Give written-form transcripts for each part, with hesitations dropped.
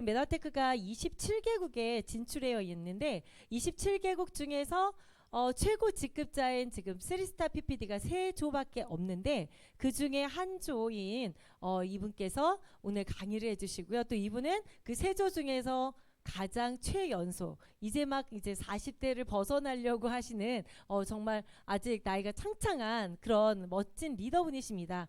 메나테크가 27개국에 진출해 있는데 27개국 중에서 최고 직급자인 지금 3스타 PPD가 3조밖에 없는데 그 중에 한 조인 이분께서 오늘 강의를 해주시고요. 또 이분은 그 3조 중에서 가장 최연소 이제 40대를 벗어나려고 하시는 정말 아직 나이가 창창한 그런 멋진 리더분이십니다.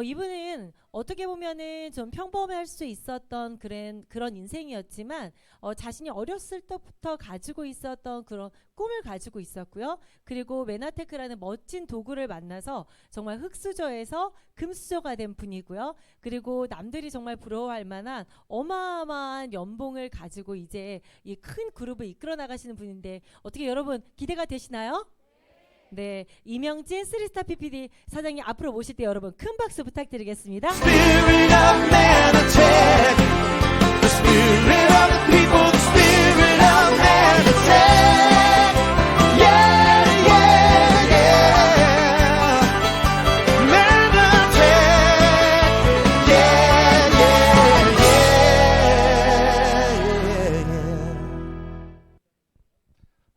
이분은 어떻게 보면은 좀 평범할 수 있었던 그런 인생이었지만 자신이 어렸을 때부터 가지고 있었던 그런 꿈을 가지고 있었고요. 그리고 메나테크라는 멋진 도구를 만나서 정말 흙수저에서 금수저가 된 분이고요. 그리고 남들이 정말 부러워할 만한 어마어마한 연봉을 가지고 이제 이 큰 그룹을 이끌어 나가시는 분인데 어떻게 여러분 기대가 되시나요? 네, 이명진 3스타 PPD 사장님 앞으로 모실 때 여러분 큰 박수 부탁드리겠습니다. Spirit of Manatech, the spirit of the people, the spirit of Manatech. Yeah, yeah, yeah. Manatech. Yeah, yeah, yeah, yeah.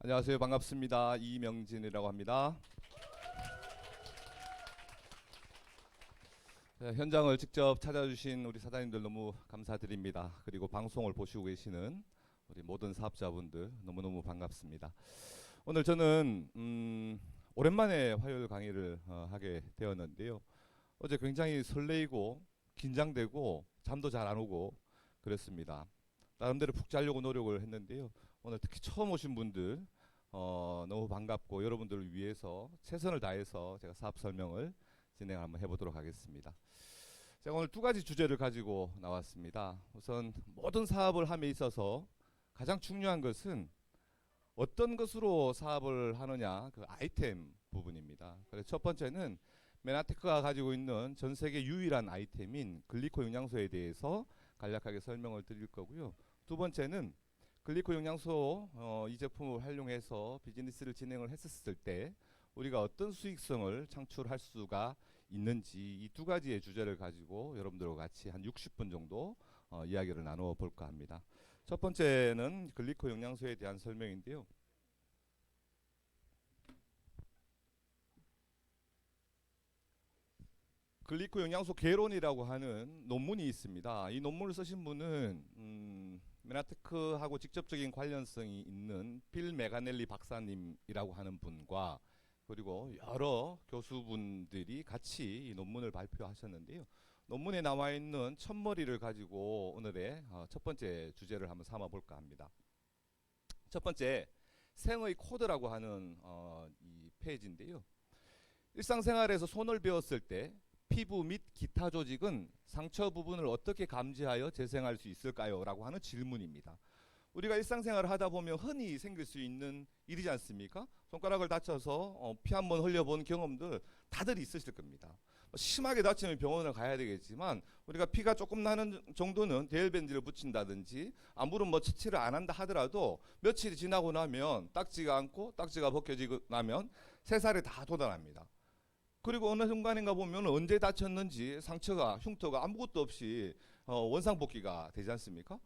안녕하세요. 반갑습니다. 이명진이라고 합니다. 현장을 직접 찾아주신 우리 사장님들 너무 감사드립니다. 그리고 방송을 보시고 계시는 우리 모든 사업자분들 너무너무 반갑습니다. 오늘 저는 오랜만에 화요일 강의를 하게 되었는데요. 어제 굉장히 설레이고 긴장되고 잠도 잘 안 오고 그랬습니다. 나름대로 푹 자려고 노력을 했는데요. 오늘 특히 처음 오신 분들 너무 반갑고 여러분들을 위해서 최선을 다해서 제가 사업 설명을 진행 한번 해보도록 하겠습니다. 제가 오늘 2가지 주제를 가지고 나왔습니다. 우선 모든 사업을 함에 있어서 가장 중요한 것은 어떤 것으로 사업을 하느냐, 그 아이템 부분입니다. 그래서 첫 번째는 메나테크가 가지고 있는 전 세계 유일한 아이템인 글리코 영양소에 대해서 간략하게 설명을 드릴 거고요. 두 번째는 글리코 영양소 이 제품을 활용해서 비즈니스를 진행을 했었을 때 우리가 어떤 수익성을 창출할 수가 있는지 이 2가지의 주제를 가지고 여러분들과 같이 한 60분 정도 이야기를 나누어 볼까 합니다. 첫 번째는 글리코 영양소에 대한 설명인데요. 글리코 영양소 개론이라고 하는 논문이 있습니다. 이 논문을 쓰신 분은 메나테크하고 직접적인 관련성이 있는 빌 메가넬리 박사님이라고 하는 분과 그리고 여러 교수분들이 같이 이 논문을 발표하셨는데요. 논문에 나와 있는 첫머리를 가지고 오늘의 첫 번째 주제를 한번 삼아 볼까 합니다. 첫 번째, 생의 코드라고 하는 이 페이지인데요. 일상생활에서 손을 베었을 때 피부 및 기타 조직은 상처 부분을 어떻게 감지하여 재생할 수 있을까요? 라고 하는 질문입니다. 우리가 일상생활을 하다 보면 흔히 생길 수 있는 일이지 않습니까? 손가락을 다쳐서 피 한 번 흘려본 경험들 다들 있으실 겁니다. 심하게 다치면 병원을 가야 되겠지만 우리가 피가 조금 나는 정도는 데일밴드를 붙인다든지 아무런 처치를 안 한다 하더라도 며칠이 지나고 나면 딱지가 않고 딱지가 벗겨지고 나면 새살에 다 돋아납니다. 그리고 어느 순간인가 보면 언제 다쳤는지 상처가 흉터가 아무것도 없이 원상복귀가 되지 않습니까?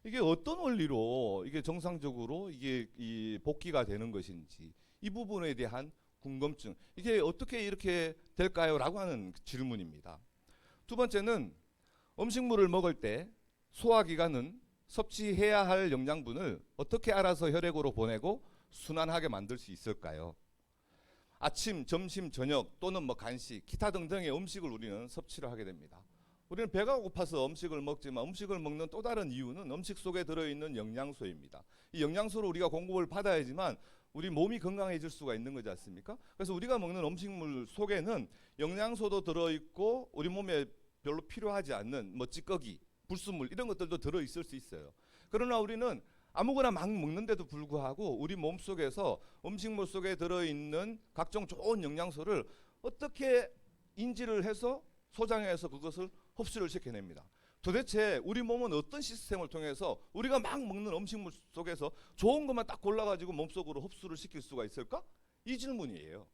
이게 어떤 원리로 이게 정상적으로 이게 이 복귀가 되는 것인지 이 부분에 대한 궁금증, 이게 어떻게 이렇게 될까요? 라고 하는 질문입니다. 두 번째는 음식물을 먹을 때 소화기관은 섭취해야 할 영양분을 어떻게 알아서 혈액으로 보내고 순환하게 만들 수 있을까요? 아침, 점심, 저녁 또는 간식, 기타 등등의 음식을 우리는 섭취를 하게 됩니다. 우리는 배가 고파서 음식을 먹지만 음식을 먹는 또 다른 이유는 음식 속에 들어있는 영양소입니다. 이 영양소를 우리가 공급을 받아야지만 우리 몸이 건강해질 수가 있는 거지 않습니까? 그래서 우리가 먹는 음식물 속에는 영양소도 들어있고 우리 몸에 별로 필요하지 않는 찌꺼기, 불순물 이런 것들도 들어있을 수 있어요. 그러나 우리는 아무거나 막 먹는데도 불구하고 우리 몸속에서 음식물 속에 들어있는 각종 좋은 영양소를 어떻게 인지를 해서 소장해서 그것을 흡수를 시켜냅니다. 도대체 우리 몸은 어떤 시스템을 통해서 우리가 막 먹는 음식물 속에서 좋은 것만 딱 골라가지고 몸속으로 흡수를 시킬 수가 있을까? 이 질문이에요.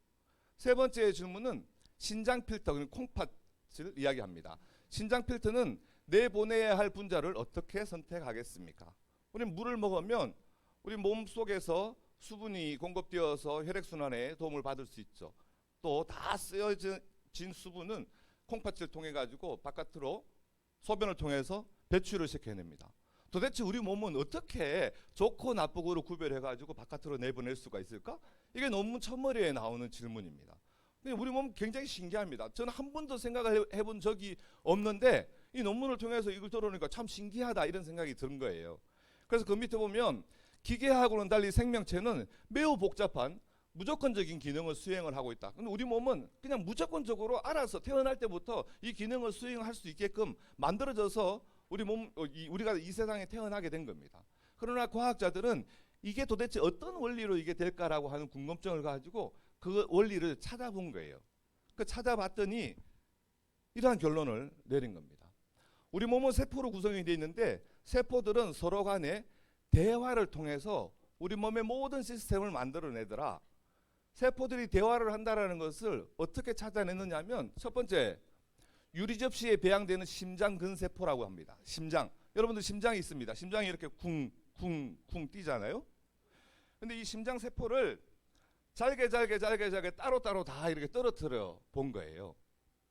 세 번째 질문은 신장 필터, 콩팥을 이야기합니다. 신장 필터는 내보내야 할 분자를 어떻게 선택하겠습니까? 우리 물을 먹으면 우리 몸 속에서 수분이 공급되어서 혈액순환에 도움을 받을 수 있죠. 또 다 쓰여진 수분은 콩팥을 통해 가지고 바깥으로 소변을 통해서 배출을 시켜냅니다. 도대체 우리 몸은 어떻게 좋고 나쁘고로 구별해 가지고 바깥으로 내보낼 수가 있을까? 이게 논문 첫머리에 나오는 질문입니다. 근데 우리 몸 굉장히 신기합니다. 저는 한 번도 생각을 해본 적이 없는데 이 논문을 통해서 이걸 들어보니까 참 신기하다 이런 생각이 든 거예요. 그래서 그 밑에 보면 기계하고는 달리 생명체는 매우 복잡한 무조건적인 기능을 수행을 하고 있다. 근데 우리 몸은 그냥 무조건적으로 알아서 태어날 때부터 이 기능을 수행할 수 있게끔 만들어져서 우리가 이 세상에 태어나게 된 겁니다. 그러나 과학자들은 이게 도대체 어떤 원리로 이게 될까라고 하는 궁금증을 가지고 그 원리를 찾아본 거예요. 그 찾아봤더니 이러한 결론을 내린 겁니다. 우리 몸은 세포로 구성이 되어 있는데 세포들은 서로 간에 대화를 통해서 우리 몸의 모든 시스템을 만들어내더라. 세포들이 대화를 한다라는 것을 어떻게 찾아냈느냐면 첫 번째, 유리 접시에 배양되는 심장근세포라고 합니다. 심장. 여러분들 심장이 있습니다. 심장이 이렇게 쿵쿵쿵 뛰잖아요. 근데 이 심장 세포를 잘게 따로따로 다 이렇게 떨어뜨려 본 거예요.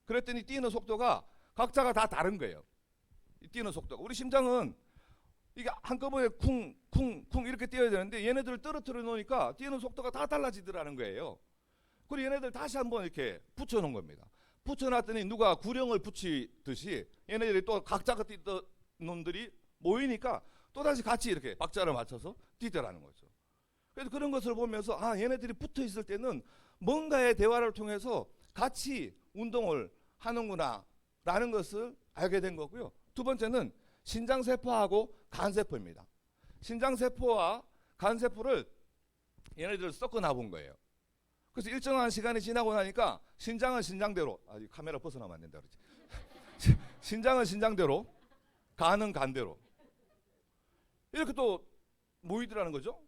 그랬더니 뛰는 속도가 각자가 다 다른 거예요. 이 뛰는 속도가. 우리 심장은 이게 한꺼번에 쿵쿵쿵 이렇게 뛰어야 되는데 얘네들을 떨어뜨려 놓으니까 뛰는 속도가 다 달라지더라는 거예요. 그리고 얘네들 다시 한번 이렇게 붙여놓은 겁니다. 붙여놨더니 누가 구령을 붙이듯이 얘네들이 또 각자가 뛰던 놈들이 모이니까 또다시 같이 이렇게 박자를 맞춰서 뛰더라는 거죠. 그래서 그런 것을 보면서 얘네들이 붙어 있을 때는 뭔가의 대화를 통해서 같이 운동을 하는구나 라는 것을 알게 된 거고요. 두 번째는 신장세포하고 간세포입니다. 신장세포와 간세포를 얘네들을 섞어 놔본 거예요. 그래서 일정한 시간이 지나고 나니까 신장은 신장대로, 카메라 벗어나면 안 된다 그러지. 신장은 신장대로, 간은 간대로 이렇게 또 모이더라는 거죠.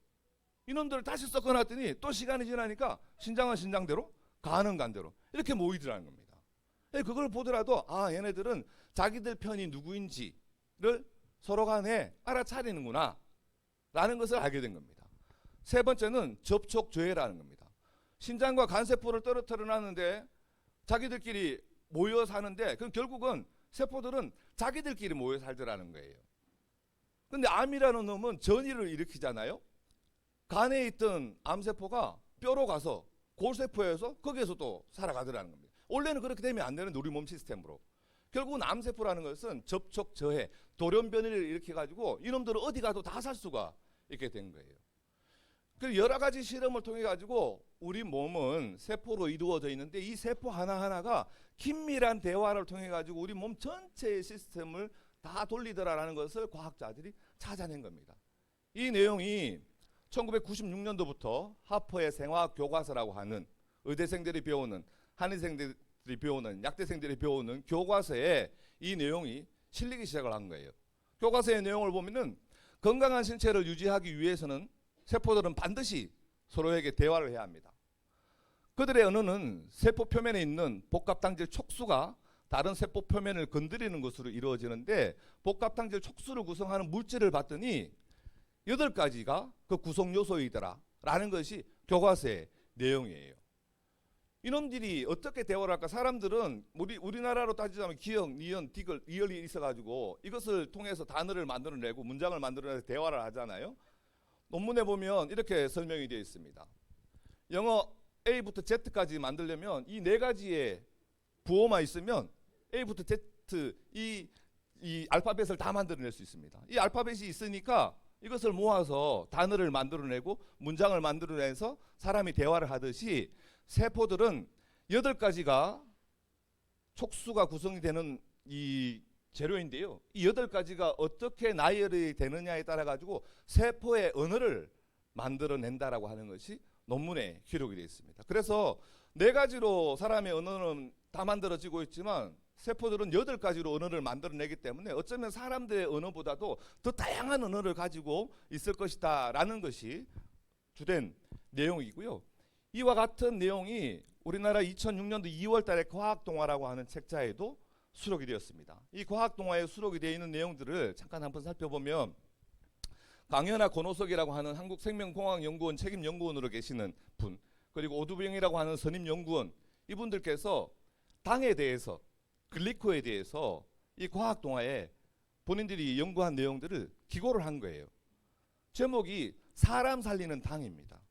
이놈들을 다시 섞어놨더니 또 시간이 지나니까 신장은 신장대로, 간은 간대로 이렇게 모이더라는 겁니다. 그걸 보더라도 얘네들은 자기들 편이 누구인지를 서로 간에 알아차리는구나 라는 것을 알게 된 겁니다. 세 번째는 접촉조회라는 겁니다. 신장과 간세포를 떨어뜨려 놨는데 자기들끼리 모여 사는데 그럼 결국은 세포들은 자기들끼리 모여 살더라는 거예요. 근데 암이라는 놈은 전이를 일으키잖아요. 간에 있던 암세포가 뼈로 가서 골세포에서 거기에서 또 살아가더라는 겁니다. 원래는 그렇게 되면 안 되는 우리 몸 시스템으로. 결국은 암세포라는 것은 접촉저해, 돌연변이를 일으켜가지고 이놈들은 어디 가도 다 살 수가 있게 된 거예요. 그 여러 가지 실험을 통해 가지고 우리 몸은 세포로 이루어져 있는데 이 세포 하나하나가 긴밀한 대화를 통해 가지고 우리 몸 전체의 시스템을 다 돌리더라라는 것을 과학자들이 찾아낸 겁니다. 이 내용이 1996년도부터 하퍼의 생화학 교과서라고 하는 의대생들이 배우는, 한의생들이 배우는, 약대생들이 배우는 교과서에 이 내용이 실리기 시작을 한 거예요. 교과서의 내용을 보면은 건강한 신체를 유지하기 위해서는 세포들은 반드시 서로에게 대화를 해야 합니다. 그들의 언어는 세포 표면에 있는 복합당질 촉수가 다른 세포 표면을 건드리는 것으로 이루어지는데 복합당질 촉수를 구성하는 물질을 봤더니 8가지가 그 구성 요소이더라 라는 것이 교과서의 내용이에요. 이놈들이 어떻게 대화를 할까? 사람들은 우리나라로 따지자면 기역, 니은, 디귿, 이열이 있어가지고 이것을 통해서 단어를 만들어내고 문장을 만들어내서 대화를 하잖아요. 논문에 보면 이렇게 설명이 되어 있습니다. 영어 A부터 Z까지 만들려면 이 4가지의 부호만 있으면 A부터 Z 이 알파벳을 다 만들어낼 수 있습니다. 이 알파벳이 있으니까 이것을 모아서 단어를 만들어내고 문장을 만들어내서 사람이 대화를 하듯이 세포들은 8가지가 촉수가 구성이 되는 이 재료인데요. 이 8가지가 어떻게 나열이 되느냐에 따라 가지고 세포의 언어를 만들어낸다라고 하는 것이 논문에 기록이 되어 있습니다. 그래서 4가지로 사람의 언어는 다 만들어지고 있지만 세포들은 8가지로 언어를 만들어내기 때문에 어쩌면 사람들의 언어보다도 더 다양한 언어를 가지고 있을 것이다 라는 것이 주된 내용이고요. 이와 같은 내용이 우리나라 2006년도 2월 달에 과학동화라고 하는 책자에도 수록이 되었습니다. 이 과학 동화에 수록이 되어 있는 내용들을 잠깐 한번 살펴보면 강연아 권호석이라고 하는 한국생명공학연구원 책임연구원으로 계시는 분, 그리고 오두병이라고 하는 선임연구원, 이분들께서 당에 대해서, 글리코에 대해서 이 과학 동화에 본인들이 연구한 내용들을 기고를 한 거예요. 제목이 사람 살리는 당입니다.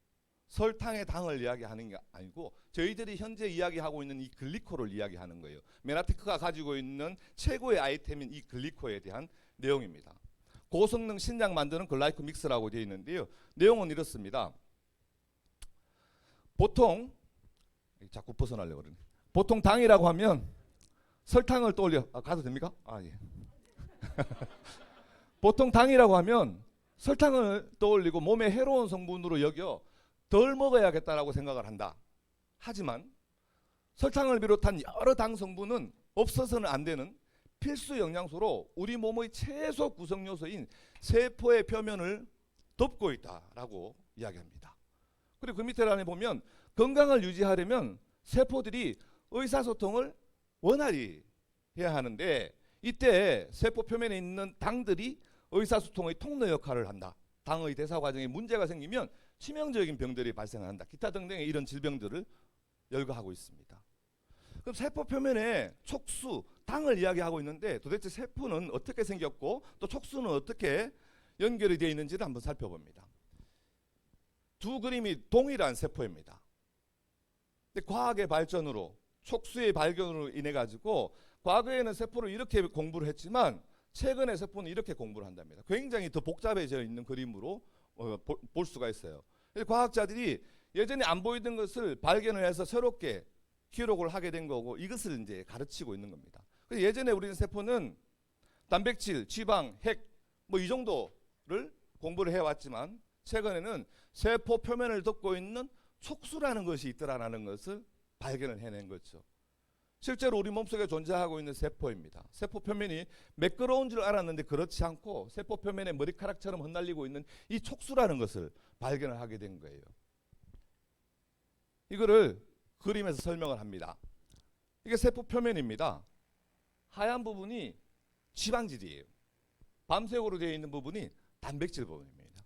설탕의 당을 이야기하는 게 아니고 저희들이 현재 이야기하고 있는 이 글리코를 이야기하는 거예요. 메나테크가 가지고 있는 최고의 아이템인 이 글리코에 대한 내용입니다. 고성능 신약 만드는 글라이코 믹스라고 되어 있는데요. 내용은 이렇습니다. 보통 자꾸 벗어나려고 그러네. 보통 당이라고 하면 설탕을 떠올려. 가도 됩니까? 예. 보통 당이라고 하면 설탕을 떠올리고 몸에 해로운 성분으로 여겨 덜 먹어야겠다라고 생각을 한다. 하지만 설탕을 비롯한 여러 당 성분은 없어서는 안 되는 필수 영양소로 우리 몸의 최소 구성 요소인 세포의 표면을 덮고 있다라고 이야기합니다. 그리고 그 밑에 안에 보면 건강을 유지하려면 세포들이 의사소통을 원활히 해야 하는데 이때 세포 표면에 있는 당들이 의사소통의 통로 역할을 한다. 당의 대사 과정에 문제가 생기면 치명적인 병들이 발생한다. 기타 등등의 이런 질병들을 열거하고 있습니다. 그럼 세포 표면에 촉수, 당을 이야기하고 있는데 도대체 세포는 어떻게 생겼고 또 촉수는 어떻게 연결이 되어 있는지를 한번 살펴봅니다. 두 그림이 동일한 세포입니다. 근데 과학의 발전으로 촉수의 발견으로 인해 가지고 과거에는 세포를 이렇게 공부를 했지만 최근에 세포는 이렇게 공부를 한답니다. 굉장히 더 복잡해져 있는 그림으로 볼 수가 있어요. 과학자들이 예전에 안 보이던 것을 발견을 해서 새롭게 기록을 하게 된 거고 이것을 이제 가르치고 있는 겁니다. 예전에 우리는 세포는 단백질, 지방, 핵 뭐 이 정도를 공부를 해왔지만 최근에는 세포 표면을 덮고 있는 촉수라는 것이 있더라는 것을 발견을 해낸 거죠. 실제로 우리 몸속에 존재하고 있는 세포입니다. 세포 표면이 매끄러운 줄 알았는데 그렇지 않고 세포 표면에 머리카락처럼 흩날리고 있는 이 촉수라는 것을 발견을 하게 된 거예요. 이거를 그림에서 설명을 합니다. 이게 세포 표면입니다. 하얀 부분이 지방질이에요. 밤색으로 되어 있는 부분이 단백질 부분입니다.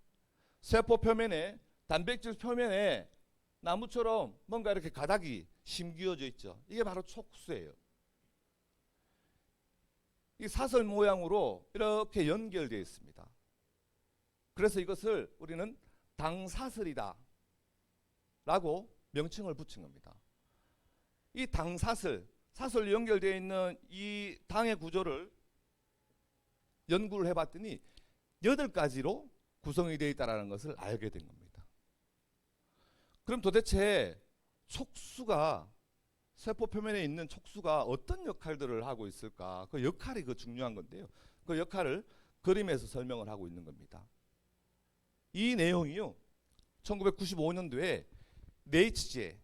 세포 표면에 단백질 표면에 나무처럼 뭔가 이렇게 가닥이 심기어져 있죠. 이게 바로 촉수예요. 이 사슬 모양으로 이렇게 연결되어 있습니다. 그래서 이것을 우리는 당사슬이다 라고 명칭을 붙인 겁니다. 이 당사슬, 사슬로 연결되어 있는 이 당의 구조를 연구를 해봤더니 8가지로 구성이 되어 있다는 것을 알게 된 겁니다. 그럼 도대체 촉수가 세포 표면에 있는 촉수가 어떤 역할들을 하고 있을까? 그 역할이 중요한 건데요. 그 역할을 그림에서 설명을 하고 있는 겁니다. 이 내용이요. 1995년도에 네이처지에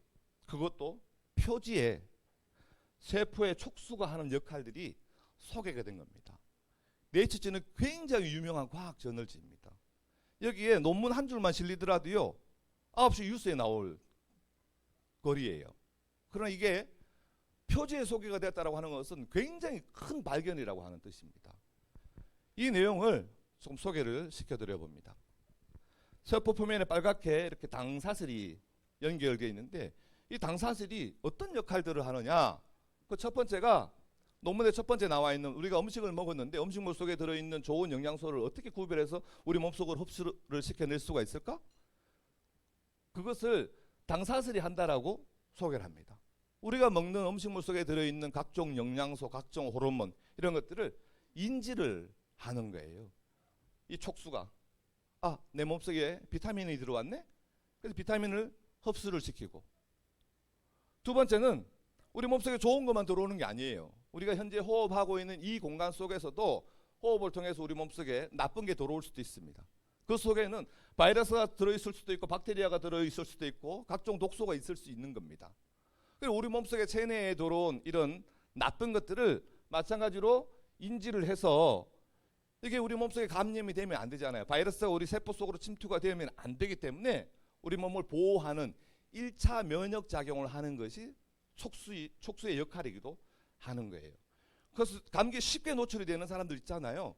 그것도 표지에 세포의 촉수가 하는 역할들이 소개가 된 겁니다. 네이처지는 굉장히 유명한 과학 저널지입니다. 여기에 논문 한 줄만 실리더라도요. 9시 뉴스에 나올 거리예요. 그러나 이게 표지에 소개가 됐다고 하는 것은 굉장히 큰 발견이라고 하는 뜻입니다. 이 내용을 좀 소개를 시켜드려 봅니다. 세포 표면에 빨갛게 이렇게 당사슬이 연결되어 있는데 이 당사슬이 어떤 역할들을 하느냐? 그 첫 번째가 논문의 첫 번째 나와 있는 우리가 음식을 먹었는데 음식물 속에 들어있는 좋은 영양소를 어떻게 구별해서 우리 몸속으로 흡수를 시켜낼 수가 있을까? 그것을 당사슬이 한다라고 소개를 합니다. 우리가 먹는 음식물 속에 들어있는 각종 영양소, 각종 호르몬 이런 것들을 인지를 하는 거예요. 이 촉수가 내 몸속에 비타민이 들어왔네? 그래서 비타민을 흡수를 시키고 두 번째는 우리 몸속에 좋은 것만 들어오는 게 아니에요. 우리가 현재 호흡하고 있는 이 공간 속에서도 호흡을 통해서 우리 몸속에 나쁜 게 들어올 수도 있습니다. 그 속에는 바이러스가 들어있을 수도 있고 박테리아가 들어있을 수도 있고 각종 독소가 있을 수 있는 겁니다. 그리고 우리 몸속에 체내에 들어온 이런 나쁜 것들을 마찬가지로 인지를 해서 이게 우리 몸속에 감염이 되면 안 되잖아요. 바이러스가 우리 세포 속으로 침투가 되면 안 되기 때문에 우리 몸을 보호하는 1차 면역 작용을 하는 것이 촉수의 역할이기도 하는 거예요. 그래서 감기에 쉽게 노출이 되는 사람들 있잖아요.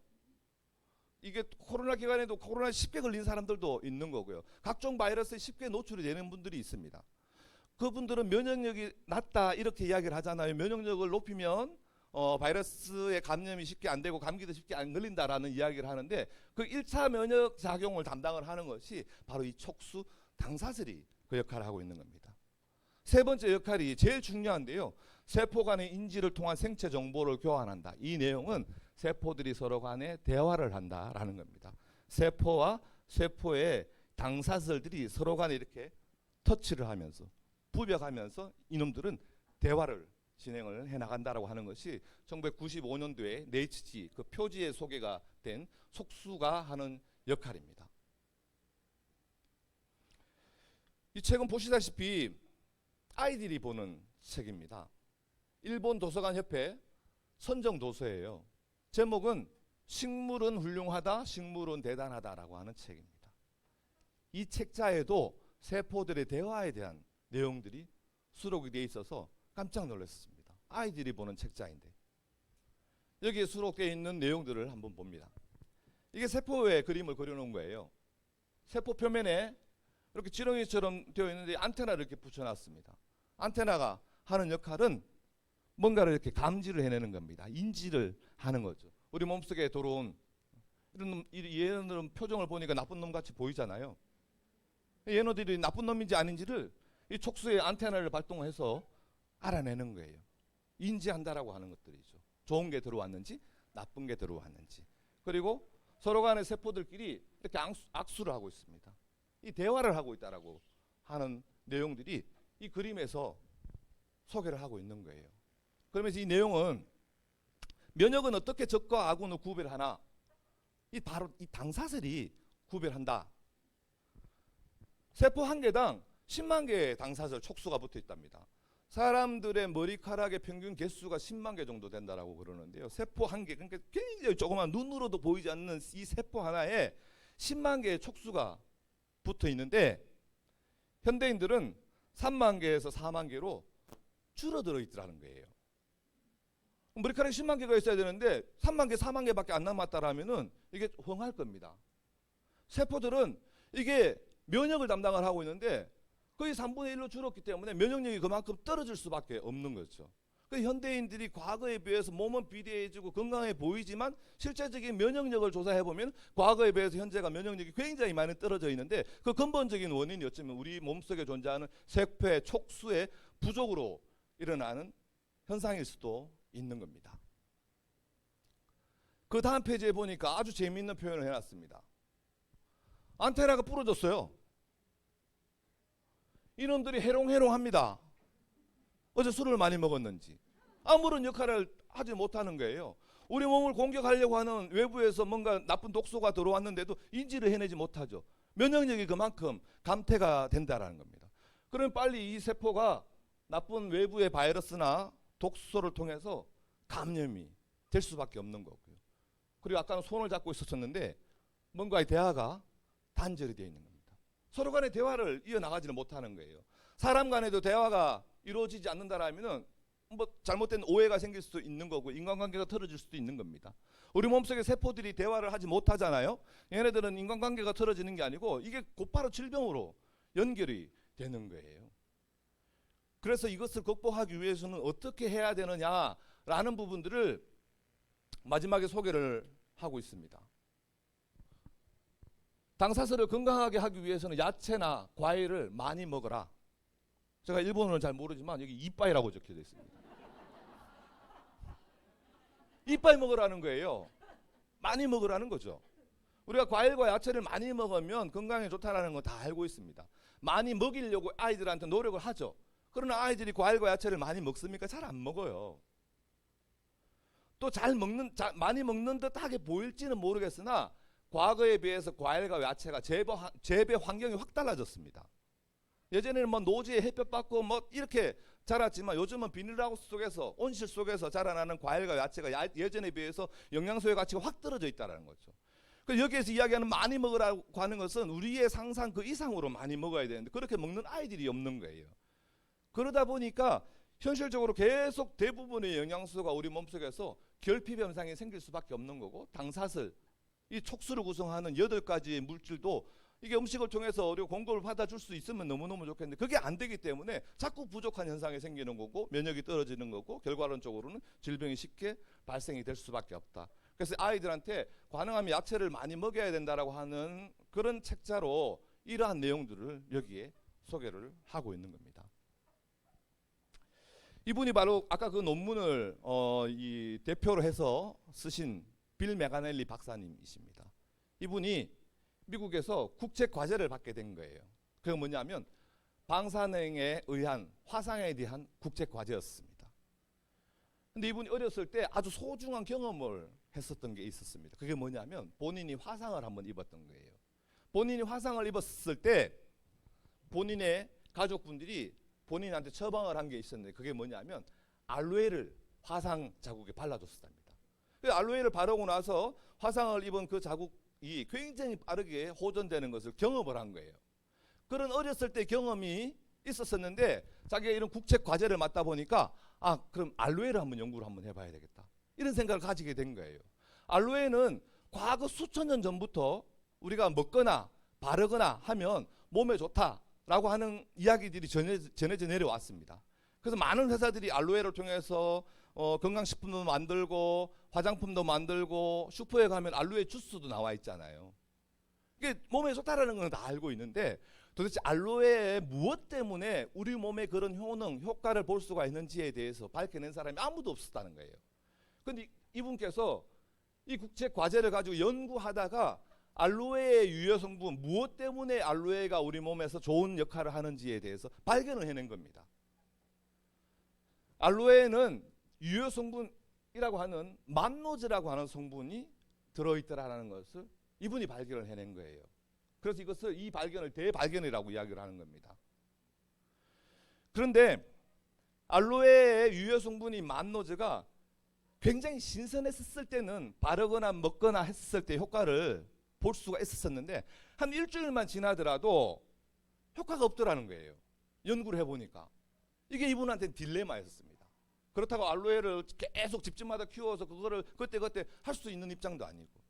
이게 코로나 기간에도 코로나에 쉽게 걸린 사람들도 있는 거고요. 각종 바이러스에 쉽게 노출이 되는 분들이 있습니다. 그분들은 면역력이 낮다 이렇게 이야기를 하잖아요. 면역력을 높이면 바이러스에 감염이 쉽게 안 되고 감기도 쉽게 안 걸린다라는 이야기를 하는데 그 1차 면역 작용을 담당을 하는 것이 바로 이 촉수 당사슬이 그 역할을 하고 있는 겁니다. 세 번째 역할이 제일 중요한데요. 세포 간의 인지를 통한 생체 정보를 교환한다. 이 내용은 세포들이 서로 간에 대화를 한다라는 겁니다. 세포와 세포의 당사슬들이 서로 간에 이렇게 터치를 하면서 부벼가면서 이놈들은 대화를 진행을 해나간다라고 하는 것이 1995년도에 네이처지 그 표지에 소개가 된 속수가 하는 역할입니다. 이 책은 보시다시피 아이들이 보는 책입니다. 일본 도서관 협회 선정 도서예요. 제목은 식물은 훌륭하다, 식물은 대단하다라고 하는 책입니다. 이 책자에도 세포들의 대화에 대한 내용들이 수록이 되어 있어서 깜짝 놀랐습니다. 아이들이 보는 책자인데 여기에 수록되어 있는 내용들을 한번 봅니다. 이게 세포의 그림을 그려놓은 거예요. 세포 표면에 이렇게 지렁이처럼 되어 있는데 안테나를 이렇게 붙여놨습니다. 안테나가 하는 역할은 뭔가를 이렇게 감지를 해내는 겁니다. 인지를 하는 거죠. 우리 몸속에 들어온 이런 얘네들은 표정을 보니까 나쁜 놈 같이 보이잖아요. 얘네들이 나쁜 놈인지 아닌지를 이 촉수의 안테나를 발동해서 알아내는 거예요. 인지한다라고 하는 것들이죠. 좋은 게 들어왔는지 나쁜 게 들어왔는지. 그리고 서로 간의 세포들끼리 이렇게 악수를 하고 있습니다. 이 대화를 하고 있다라고 하는 내용들이 이 그림에서 소개를 하고 있는 거예요. 그러면서 이 내용은 면역은 어떻게 적과 아군을 구별하나? 바로 이 당사슬이 구별한다. 세포 한 개당 10만 개의 당사슬 촉수가 붙어 있답니다. 사람들의 머리카락의 평균 개수가 10만 개 정도 된다라고 그러는데요. 세포 한 개, 그러니까 굉장히 조그만 눈으로도 보이지 않는 이 세포 하나에 10만 개의 촉수가 붙어 있는데 현대인들은 3만 개에서 4만 개로 줄어들어 있더라는 거예요. 머리카락이 10만 개가 있어야 되는데 3만 개, 4만 개밖에 안 남았다라면은 이게 헝할 겁니다. 세포들은 이게 면역을 담당을 하고 있는데 거의 3분의 1로 줄었기 때문에 면역력이 그만큼 떨어질 수밖에 없는 거죠. 현대인들이 과거에 비해서 몸은 비대해지고 건강해 보이지만 실제적인 면역력을 조사해 보면 과거에 비해서 현재가 면역력이 굉장히 많이 떨어져 있는데 그 근본적인 원인이 어쩌면 우리 몸속에 존재하는 세포의 촉수의 부족으로 일어나는 현상일 수도 있는 겁니다. 그 다음 페이지에 보니까 아주 재미있는 표현을 해놨습니다. 안테나가 부러졌어요. 이놈들이 해롱해롱합니다. 어제 술을 많이 먹었는지 아무런 역할을 하지 못하는 거예요. 우리 몸을 공격하려고 하는 외부에서 뭔가 나쁜 독소가 들어왔는데도 인지를 해내지 못하죠. 면역력이 그만큼 감퇴가 된다라는 겁니다. 그러면 빨리 이 세포가 나쁜 외부의 바이러스나 독소를 통해서 감염이 될 수밖에 없는 거고요. 그리고 아까는 손을 잡고 있었는데 뭔가의 대화가 단절이 되어 있는 겁니다. 서로 간의 대화를 이어나가지는 못하는 거예요. 사람 간에도 대화가 이루어지지 않는다라면은 뭐 잘못된 오해가 생길 수도 있는 거고 인간관계가 틀어질 수도 있는 겁니다. 우리 몸속의 세포들이 대화를 하지 못하잖아요. 얘네들은 인간관계가 틀어지는 게 아니고 이게 곧바로 질병으로 연결이 되는 거예요. 그래서 이것을 극복하기 위해서는 어떻게 해야 되느냐라는 부분들을 마지막에 소개를 하고 있습니다. 당사슬을 건강하게 하기 위해서는 야채나 과일을 많이 먹어라. 제가 일본어는 잘 모르지만 여기 이빠이라고 적혀져 있습니다. 이빠이 먹으라는 거예요. 많이 먹으라는 거죠. 우리가 과일과 야채를 많이 먹으면 건강에 좋다라는 거 다 알고 있습니다. 많이 먹이려고 아이들한테 노력을 하죠. 그러나 아이들이 과일과 야채를 많이 먹습니까? 잘 안 먹어요. 또 많이 먹는 듯하게 보일지는 모르겠으나 과거에 비해서 과일과 야채가 재배 환경이 확 달라졌습니다. 예전에는 뭐 노지에 햇볕 받고 뭐 이렇게 자랐지만 요즘은 비닐하우스 속에서 온실 속에서 자라나는 과일과 야채가 예전에 비해서 영양소의 가치가 확 떨어져 있다는 거죠. 여기에서 이야기하는 많이 먹으라고 하는 것은 우리의 상상 그 이상으로 많이 먹어야 되는데 그렇게 먹는 아이들이 없는 거예요. 그러다 보니까 현실적으로 계속 대부분의 영양소가 우리 몸속에서 결핍 현상이 생길 수밖에 없는 거고, 당사슬, 이 촉수를 구성하는 8가지의 물질도 이게 음식을 통해서 우리가 공급을 받아줄 수 있으면 너무너무 좋겠는데 그게 안 되기 때문에 자꾸 부족한 현상이 생기는 거고 면역이 떨어지는 거고 결과론적으로는 질병이 쉽게 발생이 될 수밖에 없다. 그래서 아이들한테 가능하면 야채를 많이 먹여야 된다라고 하는 그런 책자로 이러한 내용들을 여기에 소개를 하고 있는 겁니다. 이분이 바로 아까 그 논문을 이 대표로 해서 쓰신 빌 메가넬리 박사님이십니다. 이분이 미국에서 국제 과제를 받게 된 거예요. 그게 뭐냐면 방사능에 의한 화상에 대한 국제 과제였습니다. 근데 이분이 어렸을 때 아주 소중한 경험을 했었던 게 있었습니다. 그게 뭐냐면 본인이 화상을 한번 입었던 거예요. 본인이 화상을 입었을 때 본인의 가족분들이 본인한테 처방을 한 게 있었는데 그게 뭐냐면 알로에를 화상 자국에 발라줬습니다. 알로에를 바르고 나서 화상을 입은 그 자국이 굉장히 빠르게 호전되는 것을 경험을 한 거예요. 그런 어렸을 때 경험이 있었었는데 자기가 이런 국책 과제를 맡다 보니까 그럼 알로에를 한번 연구를 한번 해봐야 되겠다. 이런 생각을 가지게 된 거예요. 알로에는 과거 수천 년 전부터 우리가 먹거나 바르거나 하면 몸에 좋다라고 하는 이야기들이 전해져 내려왔습니다. 그래서 많은 회사들이 알로에를 통해서 건강식품도 만들고 화장품도 만들고 슈퍼에 가면 알로에 주스도 나와 있잖아요. 이게 몸에 좋다라는 건 다 알고 있는데 도대체 알로에에 무엇 때문에 우리 몸에 그런 효과를 볼 수가 있는지에 대해서 밝혀낸 사람이 아무도 없었다는 거예요. 그런데 이분께서 이 국책 과제를 가지고 연구하다가 알로에의 유효 성분, 무엇 때문에 알로에가 우리 몸에서 좋은 역할을 하는지에 대해서 발견을 해낸 겁니다. 알로에는 유효 성분이라고 하는 만노즈라고 하는 성분이 들어있더라는 것을 이분이 발견을 해낸 거예요. 그래서 이 발견을 대발견이라고 이야기를 하는 겁니다. 그런데 알로에의 유효 성분이 만노즈가 굉장히 신선했을 때는 바르거나 먹거나 했을 때 효과를 볼 수가 있었는데 한 일주일만 지나더라도 효과가 없더라는 거예요. 연구를 해보니까. 이게 이분한테는 딜레마였습니다. 그렇다고 알로에를 계속 집집마다 키워서 그거를 그때 할 수 있는 입장도 아니고.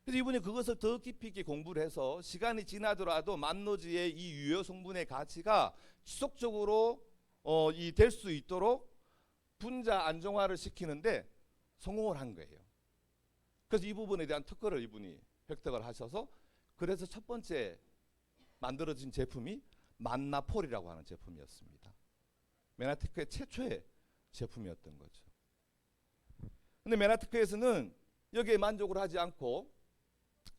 그래서 이분이 그것을 더 깊이 있게 공부를 해서 시간이 지나더라도 만노즈의 이 유효 성분의 가치가 지속적으로 될 수 있도록 분자 안정화를 시키는데 성공을 한 거예요. 그래서 이 부분에 대한 특허를 이분이 획득을 하셔서 그래서 첫 번째 만들어진 제품이 만나폴이라고 하는 제품이었습니다. 메나테크의 최초의 제품이었던 거죠. 근데 메나테크에서는 여기에 만족을 하지 않고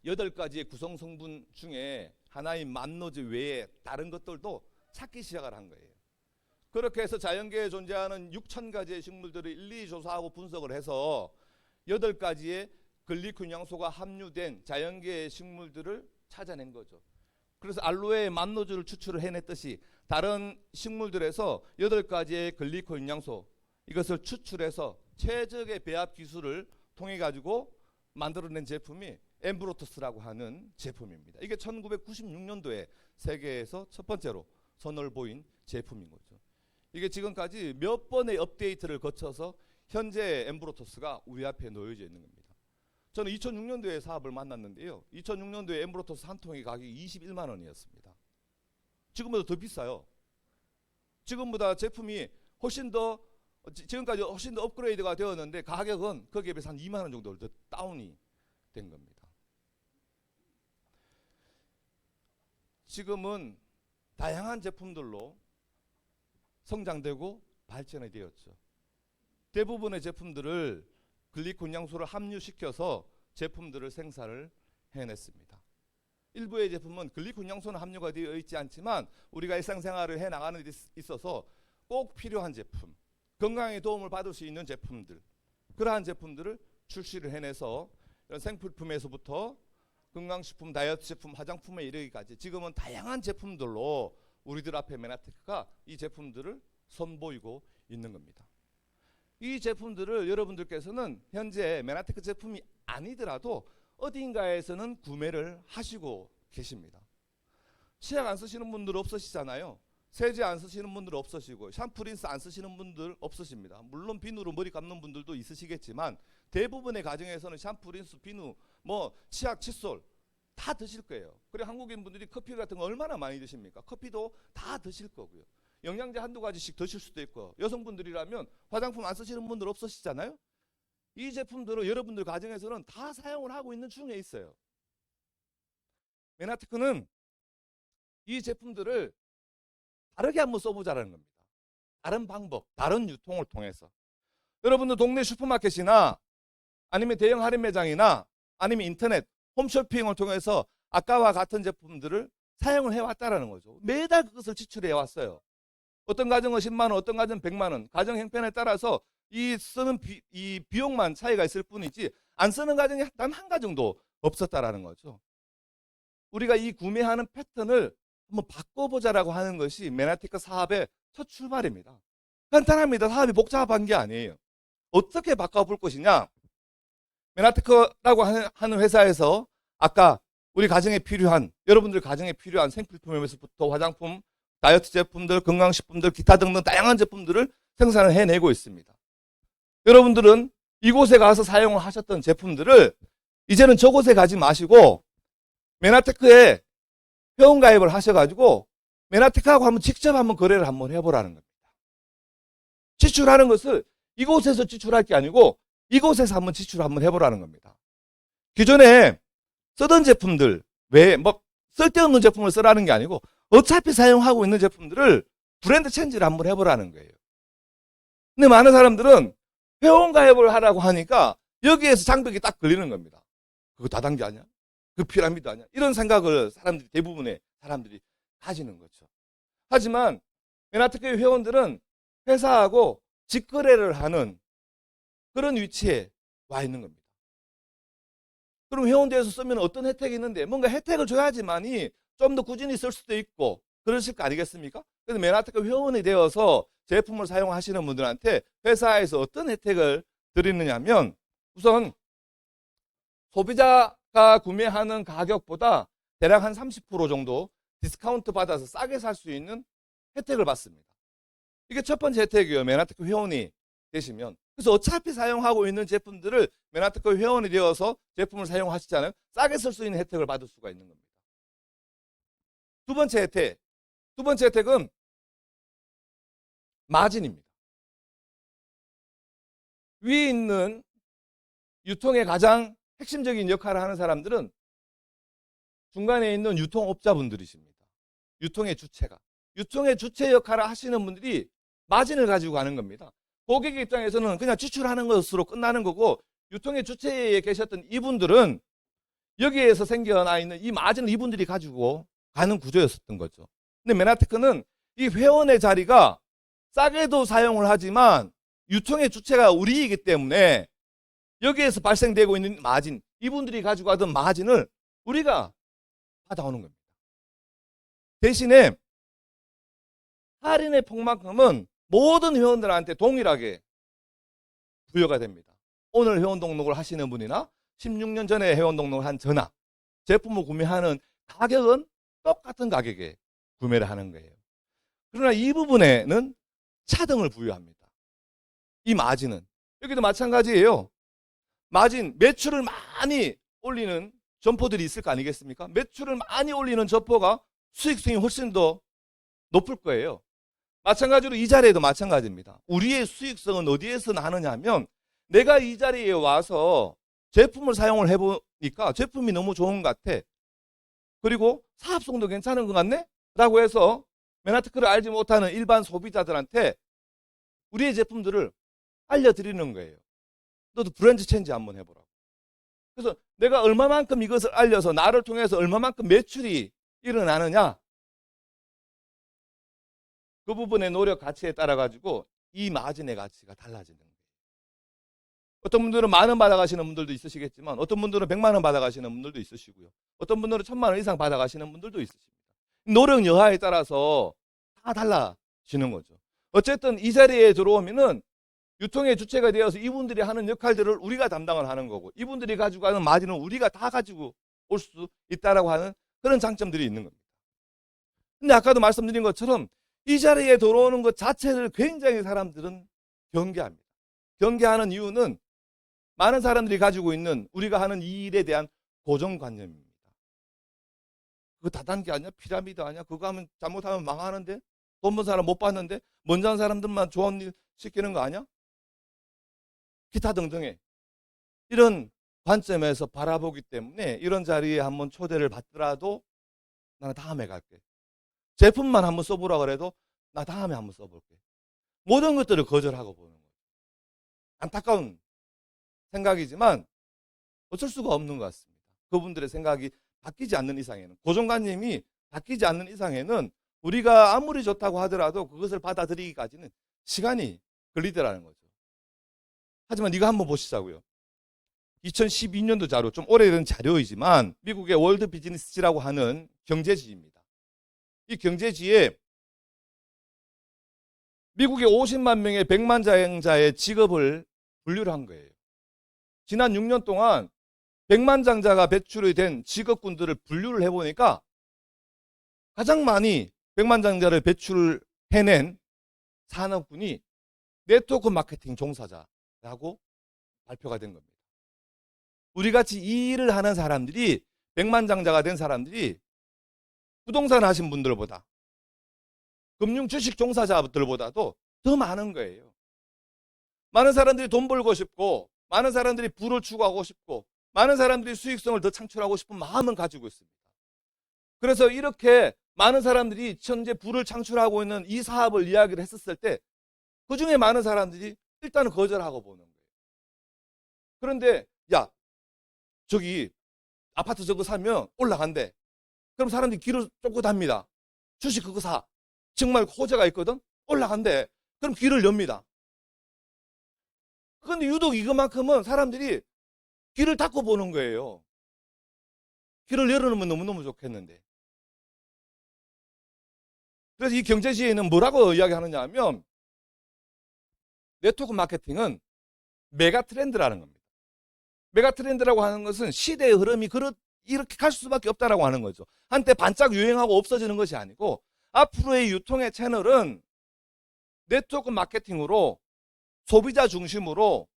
8가지의 구성 성분 중에 하나인 만노즈 외에 다른 것들도 찾기 시작을 한 거예요. 그렇게 해서 자연계에 존재하는 6,000가지의 식물들을 일일이 조사하고 분석을 해서 8가지의 글리콘 영양소가 함유된 자연계의 식물들을 찾아낸 거죠. 그래서 알로에의 만노즈를 추출을 해냈듯이 다른 식물들에서 8가지의 글리콘 영양소 이것을 추출해서 최적의 배합 기술을 통해 가지고 만들어낸 제품이 엠브로토스라고 하는 제품입니다. 이게 1996년도에 세계에서 첫 번째로 선을 보인 제품인 거죠. 이게 지금까지 몇 번의 업데이트를 거쳐서 현재 엠브로토스가 우리 앞에 놓여져 있는 겁니다. 저는 2006년도에 사업을 만났는데요. 2006년도에 엠브로토스 한 통의 가격이 21만 원이었습니다. 지금보다 더 비싸요. 지금보다 제품이 지금까지 훨씬 더 업그레이드가 되었는데 가격은 거기에 비해서 한 2만 원 정도 더 다운이 된 겁니다. 지금은 다양한 제품들로 성장되고 발전이 되었죠. 대부분의 제품들을 글리콘 영양소를 함유시켜서 제품들을 생산을 해냈습니다. 일부의 제품은 글리콘 영양소는 함유가 되어 있지 않지만 우리가 일상생활을 해나가는 데 있어서 꼭 필요한 제품, 건강에 도움을 받을 수 있는 제품들, 그러한 제품들을 출시를 해내서 생필품에서부터 건강식품, 다이어트 제품, 화장품에 이르기까지 지금은 다양한 제품들로 우리들 앞에 메나테크가 이 제품들을 선보이고 있는 겁니다. 이 제품들을 여러분들께서는 현재 메나테크 제품이 아니더라도 어딘가에서는 구매를 하시고 계십니다. 치약 안 쓰시는 분들 없으시잖아요. 세제 안 쓰시는 분들 없으시고 샴푸 린스 안 쓰시는 분들 없으십니다. 물론 비누로 머리 감는 분들도 있으시겠지만 대부분의 가정에서는 샴푸 린스 비누 뭐 치약 칫솔 다 드실 거예요. 그리고 한국인 분들이 커피 같은 거 얼마나 많이 드십니까? 커피도 다 드실 거고요. 영양제 한두 가지씩 드실 수도 있고, 여성분들이라면 화장품 안 쓰시는 분들 없으시잖아요. 이 제품들은 여러분들 가정에서는 다 사용을 하고 있는 중에 있어요. 메나테크는 이 제품들을 다르게 한번 써보자라는 겁니다. 다른 방법, 다른 유통을 통해서. 여러분들 동네 슈퍼마켓이나 아니면 대형 할인 매장이나 아니면 인터넷 홈쇼핑을 통해서 아까와 같은 제품들을 사용을 해왔다라는 거죠. 매달 그것을 지출해 왔어요. 어떤 가정은 10만 원, 어떤 가정은 100만 원. 가정 형편에 따라서 이 쓰는 이 비용만 차이가 있을 뿐이지 안 쓰는 가정이 단 한 가정도 없었다라는 거죠. 우리가 이 구매하는 패턴을 한번 바꿔보자라고 하는 것이 메나테크 사업의 첫 출발입니다. 간단합니다. 사업이 복잡한 게 아니에요. 어떻게 바꿔볼 것이냐? 메나테크라고 하는 회사에서 아까 우리 가정에 필요한, 여러분들 가정에 필요한 생필품에서부터 화장품, 다이어트 제품들, 건강식품들, 기타 등등 다양한 제품들을 생산을 해내고 있습니다. 여러분들은 이곳에 가서 사용을 하셨던 제품들을 이제는 저곳에 가지 마시고 메나테크에 회원가입을 하셔가지고 메나테크하고 한번 직접 한번 거래를 한번 해보라는 겁니다. 지출하는 것을 이곳에서 지출할 게 아니고 이곳에서 한번 지출을 한번 해보라는 겁니다. 기존에 쓰던 제품들 외에 뭐 쓸데없는 제품을 쓰라는 게 아니고 어차피 사용하고 있는 제품들을 브랜드 체인지를 한번 해보라는 거예요. 근데 많은 사람들은 회원가입을 하라고 하니까 여기에서 장벽이 딱 걸리는 겁니다. 그거 다단계 아니야? 그 피라미드 아니야? 이런 생각을 대부분의 사람들이 가지는 거죠. 하지만 메나테크 회원들은 회사하고 직거래를 하는 그런 위치에 와 있는 겁니다. 그럼 회원대에서 쓰면 어떤 혜택이 있는데 뭔가 혜택을 줘야지만이 좀 더 꾸준히 쓸 수도 있고 그러실 거 아니겠습니까? 그래서 메나테크 회원이 되어서 제품을 사용하시는 분들한테 회사에서 어떤 혜택을 드리느냐 하면 우선 소비자가 구매하는 가격보다 대략 한 30% 정도 디스카운트 받아서 싸게 살 수 있는 혜택을 받습니다. 이게 첫 번째 혜택이에요. 메나테크 회원이 되시면. 그래서 어차피 사용하고 있는 제품들을 메나테크 회원이 되어서 제품을 사용하시잖아요. 싸게 쓸 수 있는 혜택을 받을 수가 있는 겁니다. 두 번째 혜택은 마진입니다. 위에 있는 유통의 가장 핵심적인 역할을 하는 사람들은 중간에 있는 유통업자분들이십니다. 유통의 주체 역할을 하시는 분들이 마진을 가지고 가는 겁니다. 고객 입장에서는 그냥 지출하는 것으로 끝나는 거고 유통의 주체에 계셨던 이분들은 여기에서 생겨나 있는 이 마진을 이분들이 가지고 가는 구조였었던 거죠. 근데 메나테크는 이 회원의 자리가 싸게도 사용을 하지만 유통의 주체가 우리이기 때문에 여기에서 발생되고 있는 마진, 이분들이 가지고 가던 마진을 우리가 받아오는 겁니다. 대신에 할인의 폭만큼은 모든 회원들한테 동일하게 부여가 됩니다. 오늘 회원 등록을 하시는 분이나 16년 전에 회원 등록을 한 저나 제품을 구매하는 가격은 똑같은 가격에 구매를 하는 거예요. 그러나 이 부분에는 차등을 부여합니다. 이 마진은. 여기도 마찬가지예요. 마진, 매출을 많이 올리는 점포들이 있을 거 아니겠습니까? 매출을 많이 올리는 점포가 수익성이 훨씬 더 높을 거예요. 마찬가지로 이 자리에도 마찬가지입니다. 우리의 수익성은 어디에서 나느냐 하면 내가 이 자리에 와서 제품을 사용을 해보니까 제품이 너무 좋은 것 같아. 그리고 사업성도 괜찮은 것 같네? 라고 해서 메나테크를 알지 못하는 일반 소비자들한테 우리의 제품들을 알려드리는 거예요. 너도 브랜드 체인지 한번 해보라고. 그래서 내가 얼마만큼 이것을 알려서 나를 통해서 얼마만큼 매출이 일어나느냐, 그 부분의 노력 가치에 따라 가지고 이 마진의 가치가 달라지는 거예요. 어떤 분들은 10,000원 받아가시는 분들도 있으시겠지만 어떤 분들은 100만 원 받아가시는 분들도 있으시고요. 어떤 분들은 1,000만 원 이상 받아가시는 분들도 있으십니다. 노력 여하에 따라서 다 달라지는 거죠. 어쨌든 이 자리에 들어오면은 유통의 주체가 되어서 이분들이 하는 역할들을 우리가 담당을 하는 거고 이분들이 가지고 가는 마진은 우리가 다 가지고 올 수 있다라고 하는 그런 장점들이 있는 겁니다. 근데 아까도 말씀드린 것처럼 이 자리에 들어오는 것 자체를 굉장히 사람들은 경계합니다. 경계하는 이유는 많은 사람들이 가지고 있는 우리가 하는 이 일에 대한 고정관념입니다. 그거 다단계 아니야? 피라미드 아니야? 그거 하면 잘못하면 망하는데? 돈 번 사람 못 받는데? 먼저 한 사람들만 좋은 일 시키는 거 아니야? 기타 등등의 이런 관점에서 바라보기 때문에 이런 자리에 한번 초대를 받더라도 나는 다음에 갈게. 제품만 한번 써보라 그래도 나 다음에 한번 써볼게. 모든 것들을 거절하고 보는 거예요. 안타까운 생각이지만 어쩔 수가 없는 것 같습니다. 그분들의 생각이 바뀌지 않는 이상에는, 고정관념이 바뀌지 않는 이상에는 우리가 아무리 좋다고 하더라도 그것을 받아들이기까지는 시간이 걸리더라는 거죠. 하지만 이거 한번 보시자고요. 2012년도 자료, 좀 오래된 자료이지만 미국의 월드 비즈니스지라고 하는 경제지입니다. 이 경제지에 미국의 50만 명의 백만장자의 직업을 분류를 한 거예요. 지난 6년 동안 백만장자가 배출이 된 직업군들을 분류를 해보니까 가장 많이 백만장자를 배출해낸 산업군이 네트워크 마케팅 종사자라고 발표가 된 겁니다. 우리같이 이 일을 하는 사람들이, 백만장자가 된 사람들이 부동산 하신 분들보다, 금융 주식 종사자들보다도 더 많은 거예요. 많은 사람들이 돈 벌고 싶고, 많은 사람들이 부를 추구하고 싶고, 많은 사람들이 수익성을 더 창출하고 싶은 마음은 가지고 있습니다. 그래서 이렇게 많은 사람들이 현재 부를 창출하고 있는 이 사업을 이야기를 했었을 때 그 중에 많은 사람들이 일단은 거절하고 보는 거예요. 그런데 야, 저기 아파트 저거 사면 올라간대. 그럼 사람들이 길을 쫓고 답니다. 주식 그거 사. 정말 호재가 있거든. 올라간대. 그럼 길을 엽니다. 그런데 유독 이것만큼은 사람들이 길을 닫고 보는 거예요. 길을 열어놓으면 너무너무 좋겠는데. 그래서 이 경제지에는 뭐라고 이야기하느냐 하면 네트워크 마케팅은 메가 트렌드라는 겁니다. 메가 트렌드라고 하는 것은 시대의 흐름이 이렇게 갈 수밖에 없다라고 하는 거죠. 한때 반짝 유행하고 없어지는 것이 아니고 앞으로의 유통의 채널은 네트워크 마케팅으로 소비자 중심으로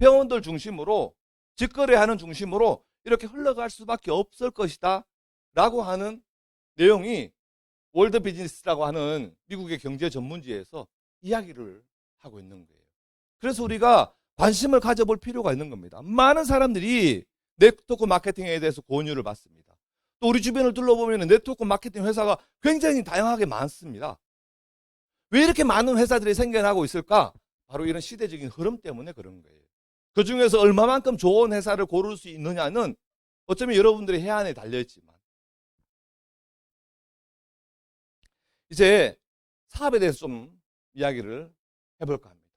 회원들 중심으로 직거래하는 중심으로 이렇게 흘러갈 수밖에 없을 것이다 라고 하는 내용이 월드 비즈니스라고 하는 미국의 경제 전문지에서 이야기를 하고 있는 거예요. 그래서 우리가 관심을 가져볼 필요가 있는 겁니다. 많은 사람들이 네트워크 마케팅에 대해서 권유를 받습니다. 또 우리 주변을 둘러보면 네트워크 마케팅 회사가 굉장히 다양하게 많습니다. 왜 이렇게 많은 회사들이 생겨나고 있을까? 바로 이런 시대적인 흐름 때문에 그런 거예요. 그 중에서 얼마만큼 좋은 회사를 고를 수 있느냐는 어쩌면 여러분들의 해안에 달려있지만, 이제 사업에 대해서 좀 이야기를 해볼까 합니다.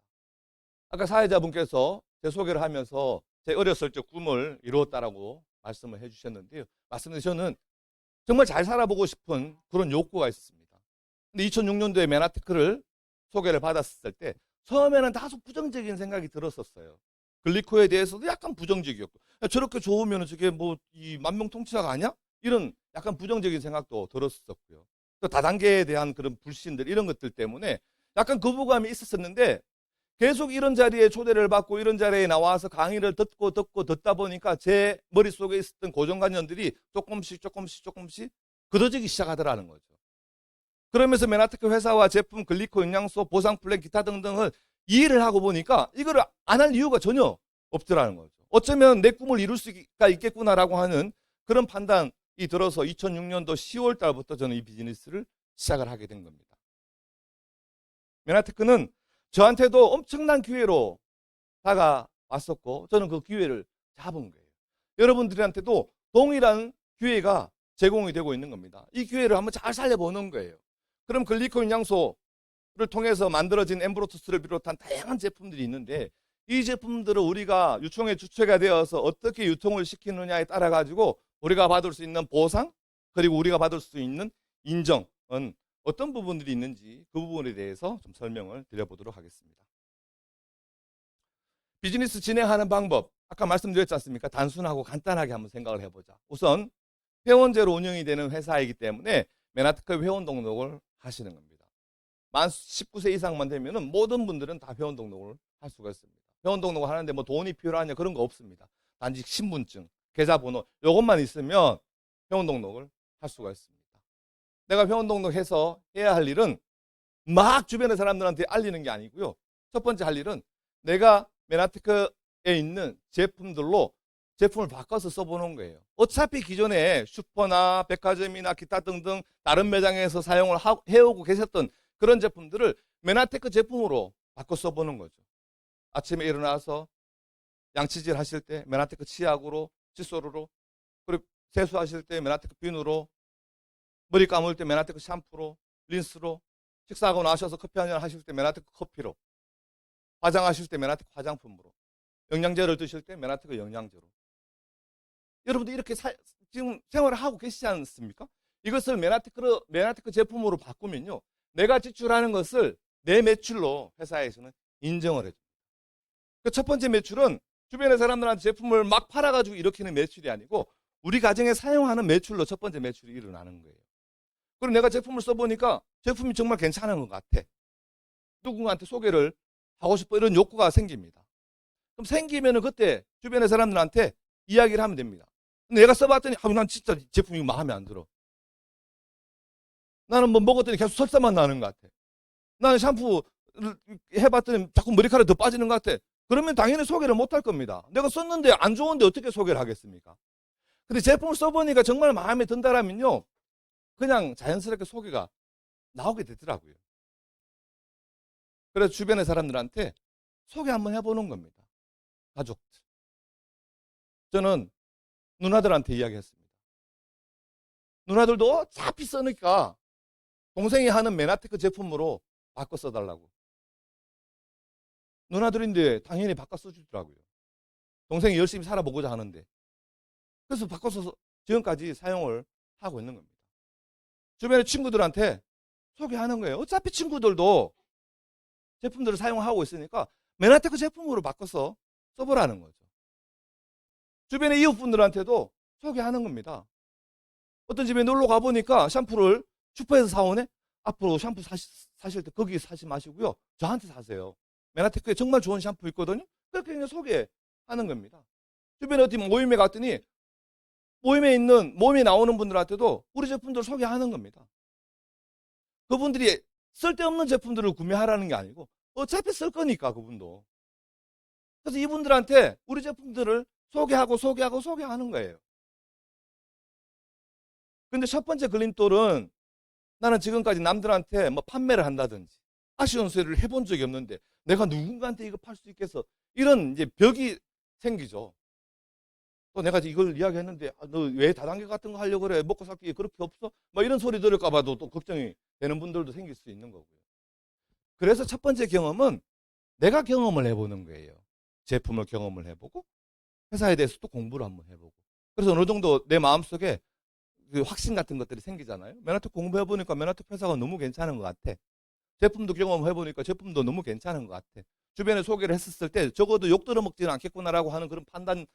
아까 사회자분께서 제 소개를 하면서 제 어렸을 적 꿈을 이루었다라고 말씀을 해주셨는데요. 맞습니다. 저는 정말 잘 살아보고 싶은 그런 욕구가 있었습니다. 근데 2006년도에 메나테크를 소개를 받았을 때 처음에는 다소 부정적인 생각이 들었었어요. 글리코에 대해서도 약간 부정적이었고, 저렇게 좋으면 저게 뭐 이 만병통치약 아니야? 이런 약간 부정적인 생각도 들었었고요. 또 다단계에 대한 그런 불신들, 이런 것들 때문에 약간 거부감이 있었었는데, 계속 이런 자리에 초대를 받고 이런 자리에 나와서 강의를 듣다 보니까 제 머릿속에 있었던 고정관념들이 조금씩 굳어지기 시작하더라는 거죠. 그러면서 메나테크 회사와 제품, 글리코, 영양소, 보상 플랜, 기타 등등을 이해를 하고 보니까 이거를 안 할 이유가 전혀 없더라는 거죠. 어쩌면 내 꿈을 이룰 수가 있겠구나라고 하는 그런 판단이 들어서 2006년도 10월 달부터 저는 이 비즈니스를 시작을 하게 된 겁니다. 메나테크는 저한테도 엄청난 기회로 다가왔었고 저는 그 기회를 잡은 거예요. 여러분들한테도 동일한 기회가 제공이 되고 있는 겁니다. 이 기회를 한번 잘 살려보는 거예요. 그럼 글리코 영양소를 통해서 만들어진 엠브로투스를 비롯한 다양한 제품들이 있는데, 이 제품들을 우리가 유통의 주체가 되어서 어떻게 유통을 시키느냐에 따라 가지고 우리가 받을 수 있는 보상, 그리고 우리가 받을 수 있는 인정은 어떤 부분들이 있는지 그 부분에 대해서 좀 설명을 드려보도록 하겠습니다. 비즈니스 진행하는 방법, 아까 말씀드렸지 않습니까? 단순하고 간단하게 한번 생각을 해보자. 우선 회원제로 운영이 되는 회사이기 때문에 메나테크 회원 등록을 하시는 겁니다. 만 19세 이상만 되면은 모든 분들은 다 회원 등록을 할 수가 있습니다. 회원 등록을 하는데 뭐 돈이 필요하냐 그런 거 없습니다. 단지 신분증, 계좌번호 요것만 있으면 회원 등록을 할 수가 있습니다. 내가 회원 등록해서 해야 할 일은 막 주변의 사람들한테 알리는 게 아니고요. 첫 번째 할 일은 내가 메나테크에 있는 제품들로 제품을 바꿔서 써보는 거예요. 어차피 기존에 슈퍼나 백화점이나 기타 등등 다른 매장에서 사용을 해오고 계셨던 그런 제품들을 메나테크 제품으로 바꿔 써보는 거죠. 아침에 일어나서 양치질 하실 때 메나테크 치약으로, 칫솔로, 그리고 세수하실 때 메나테크 비누로, 머리 감을 때 메나테크 샴푸로, 린스로, 식사하고 나셔서 커피 한잔 하실 때 메나테크 커피로, 화장하실 때 메나테크 화장품으로, 영양제를 드실 때 메나테크 영양제로. 여러분들 이렇게 지금 생활을 하고 계시지 않습니까? 이것을 메나테크 제품으로 바꾸면요, 내가 지출하는 것을 내 매출로 회사에서는 인정을 해줍니다. 그 첫 번째 매출은 주변의 사람들한테 제품을 막 팔아가지고 일으키는 매출이 아니고 우리 가정에 사용하는 매출로 첫 번째 매출이 일어나는 거예요. 그리고 내가 제품을 써보니까 제품이 정말 괜찮은 것 같아. 누군가한테 소개를 하고 싶어 이런 욕구가 생깁니다. 그럼 생기면은 그때 주변의 사람들한테 이야기를 하면 됩니다. 내가 써봤더니 난 진짜 제품이 마음에 안 들어. 나는 뭐 먹었더니 계속 설사만 나는 것 같아. 나는 샴푸 해봤더니 자꾸 머리카락이 더 빠지는 것 같아. 그러면 당연히 소개를 못 할 겁니다. 내가 썼는데 안 좋은데 어떻게 소개를 하겠습니까? 근데 제품을 써보니까 정말 마음에 든다라면요, 그냥 자연스럽게 소개가 나오게 되더라고요. 그래서 주변의 사람들한테 소개 한번 해보는 겁니다. 가족들. 저는 누나들한테 이야기했습니다. 누나들도 어차피 쓰니까 동생이 하는 메나테크 제품으로 바꿔 써달라고. 누나들인데 당연히 바꿔 써주더라고요. 동생이 열심히 살아보고자 하는데. 그래서 바꿔서 지금까지 사용을 하고 있는 겁니다. 주변의 친구들한테 소개하는 거예요. 어차피 친구들도 제품들을 사용하고 있으니까 메나테크 제품으로 바꿔서 써보라는 거죠. 주변의 이웃분들한테도 소개하는 겁니다. 어떤 집에 놀러 가보니까 샴푸를 슈퍼에서 사오네? 앞으로 샴푸 사실 때 거기 사지 마시고요, 저한테 사세요. 메나테크에 정말 좋은 샴푸 있거든요. 그렇게 그냥 소개하는 겁니다. 주변에 어디 모임에 갔더니 모임에 나오는 분들한테도 우리 제품들을 소개하는 겁니다. 그분들이 쓸데없는 제품들을 구매하라는 게 아니고 어차피 쓸 거니까 그분도. 그래서 이분들한테 우리 제품들을 소개하는 거예요. 근데 첫 번째 걸림돌은 나는 지금까지 남들한테 뭐 판매를 한다든지 아쉬운 소리를 해본 적이 없는데 내가 누군가한테 이거 팔 수 있겠어, 이런 이제 벽이 생기죠. 또 내가 이걸 이야기했는데 너 왜 다단계 같은 거 하려고 그래, 먹고 살기 그렇게 없어? 뭐 이런 소리 들을까 봐도 또 걱정이 되는 분들도 생길 수 있는 거고요. 그래서 첫 번째 경험은 내가 경험을 해보는 거예요. 제품을 경험을 해보고 회사에 대해서 또 공부를 한번 해보고. 그래서 어느 정도 내 마음속에 그 확신 같은 것들이 생기잖아요. 메나테크 공부해보니까 메나테크 회사가 너무 괜찮은 것 같아. 제품도 경험해보니까 제품도 너무 괜찮은 것 같아. 주변에 소개를 했었을 때 적어도 욕 들어먹지는 않겠구나라고 하는 그런 판단이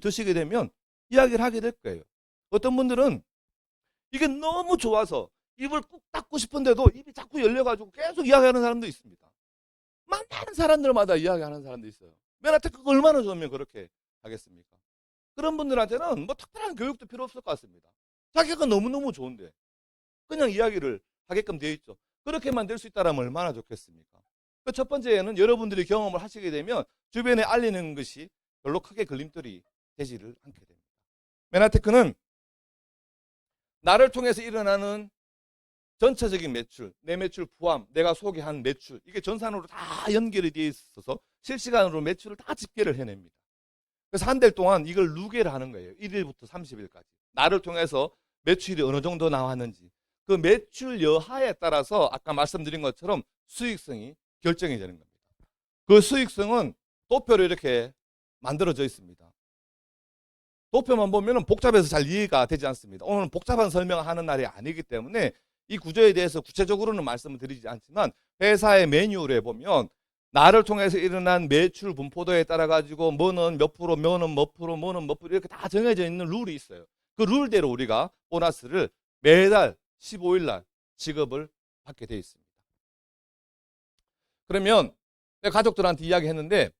드시게 되면 이야기를 하게 될 거예요. 어떤 분들은 이게 너무 좋아서 입을 꾹 닫고 싶은데도 입이 자꾸 열려가지고 계속 이야기하는 사람도 있습니다. 많은 사람들마다 이야기하는 사람도 있어요. 메나테크가 얼마나 좋으면 그렇게 하겠습니까? 그런 분들한테는 뭐 특별한 교육도 필요 없을 것 같습니다. 자기가 너무너무 좋은데 그냥 이야기를 하게끔 되어 있죠. 그렇게만 될 수 있다면 얼마나 좋겠습니까? 그 첫 번째는 여러분들이 경험을 하시게 되면 주변에 알리는 것이 별로 크게 걸림돌이 되지를 않게 됩니다. 메나테크는 나를 통해서 일어나는 전체적인 매출, 내 매출 포함, 내가 소개한 매출, 이게 전산으로 다 연결이 되어 있어서 실시간으로 매출을 다 집계를 해냅니다. 그래서 한 달 동안 이걸 누계를 하는 거예요. 1일부터 30일까지. 나를 통해서 매출이 어느 정도 나왔는지. 그 매출 여하에 따라서 아까 말씀드린 것처럼 수익성이 결정이 되는 겁니다. 그 수익성은 도표로 이렇게 만들어져 있습니다. 도표만 보면 복잡해서 잘 이해가 되지 않습니다. 오늘은 복잡한 설명을 하는 날이 아니기 때문에 이 구조에 대해서 구체적으로는 말씀을 드리지 않지만 회사의 매뉴얼에 보면 나를 통해서 일어난 매출 분포도에 따라 가지고 뭐는 몇 프로, 뭐는 몇 프로, 뭐는 몇 프로 이렇게 다 정해져 있는 룰이 있어요. 그 룰대로 우리가 보너스를 매달 15일 날 지급을 받게 되어 있습니다. 그러면 내가 가족들한테 이야기했는데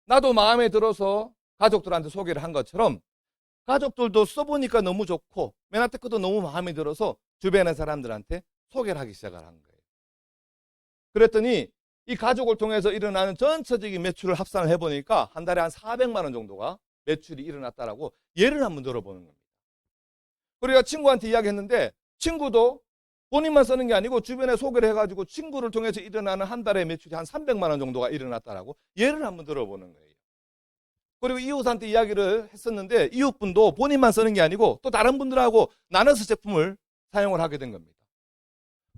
나도 마음에 들어서 가족들한테 소개를 한 것처럼 가족들도 써보니까 너무 좋고 맨하테크도 너무 마음에 들어서 주변의 사람들한테 소개를 하기 시작을 한 거예요. 그랬더니 이 가족을 통해서 일어나는 전체적인 매출을 합산을 해보니까 한 달에 한 400만 원 정도가 매출이 일어났다라고 예를 한번 들어보는 겁니다. 우리가 친구한테 이야기했는데 친구도 본인만 쓰는 게 아니고 주변에 소개를 해가지고 친구를 통해서 일어나는 한 달에 매출이 한 300만 원 정도가 일어났다라고 예를 한번 들어보는 거예요. 그리고 이웃한테 이야기를 했었는데 이웃분도 본인만 쓰는 게 아니고 또 다른 분들하고 나눠서 제품을 사용을 하게 된 겁니다.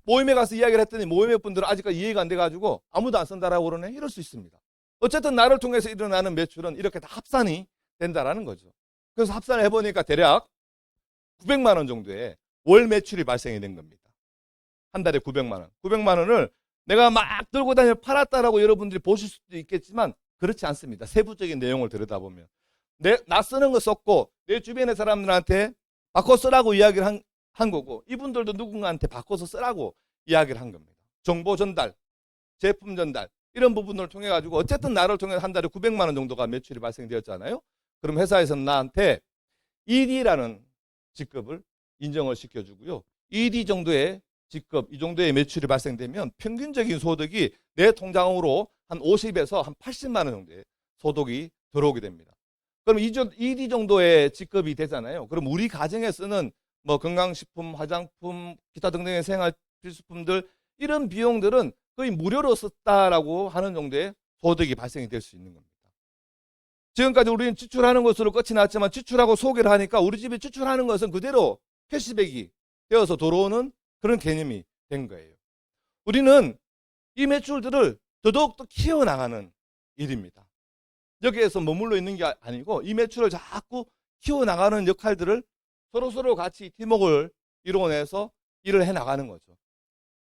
모임에 가서 이야기를 했더니 모임의 분들은 아직까지 이해가 안 돼가지고 아무도 안 쓴다라고 그러네. 이럴 수 있습니다. 어쨌든 나를 통해서 일어나는 매출은 이렇게 다 합산이 된다라는 거죠. 그래서 합산을 해보니까 대략 900만 원 정도의 월 매출이 발생이 된 겁니다. 한 달에 900만 원. 900만 원을 내가 막 들고 다녀 팔았다라고 여러분들이 보실 수도 있겠지만 그렇지 않습니다. 세부적인 내용을 들여다보면 나 쓰는 거 썼고 내 주변의 사람들한테 바꿔 쓰라고 이야기를 한 거고 이분들도 누군가한테 바꿔서 쓰라고 이야기를 한 겁니다. 정보 전달, 제품 전달 이런 부분을 통해 가지고 어쨌든 나를 통해 한 달에 900만 원 정도가 매출이 발생되었잖아요. 그럼 회사에서는 나한테 ED라는 직급을 인정을 시켜주고요. ED 정도의 직급, 이 정도의 매출이 발생되면 평균적인 소득이 내 통장으로 한 50에서 한 80만 원 정도의 소득이 들어오게 됩니다. 그럼 ED 정도의 직급이 되잖아요. 그럼 우리 가정에 쓰는 뭐 건강식품, 화장품, 기타 등등의 생활 필수품들 이런 비용들은 거의 무료로 썼다라고 하는 정도의 소득이 발생이 될 수 있는 겁니다. 지금까지 우리는 지출하는 것으로 끝이 났지만 지출하고 소개를 하니까 우리 집에 지출하는 것은 그대로 캐시백이 되어서 들어오는 그런 개념이 된 거예요. 우리는 이 매출들을 더더욱더 키워나가는 일입니다. 여기에서 머물러 있는 게 아니고 이 매출을 자꾸 키워나가는 역할들을 서로 같이 팀워크를 이루어내서 일을 해나가는 거죠.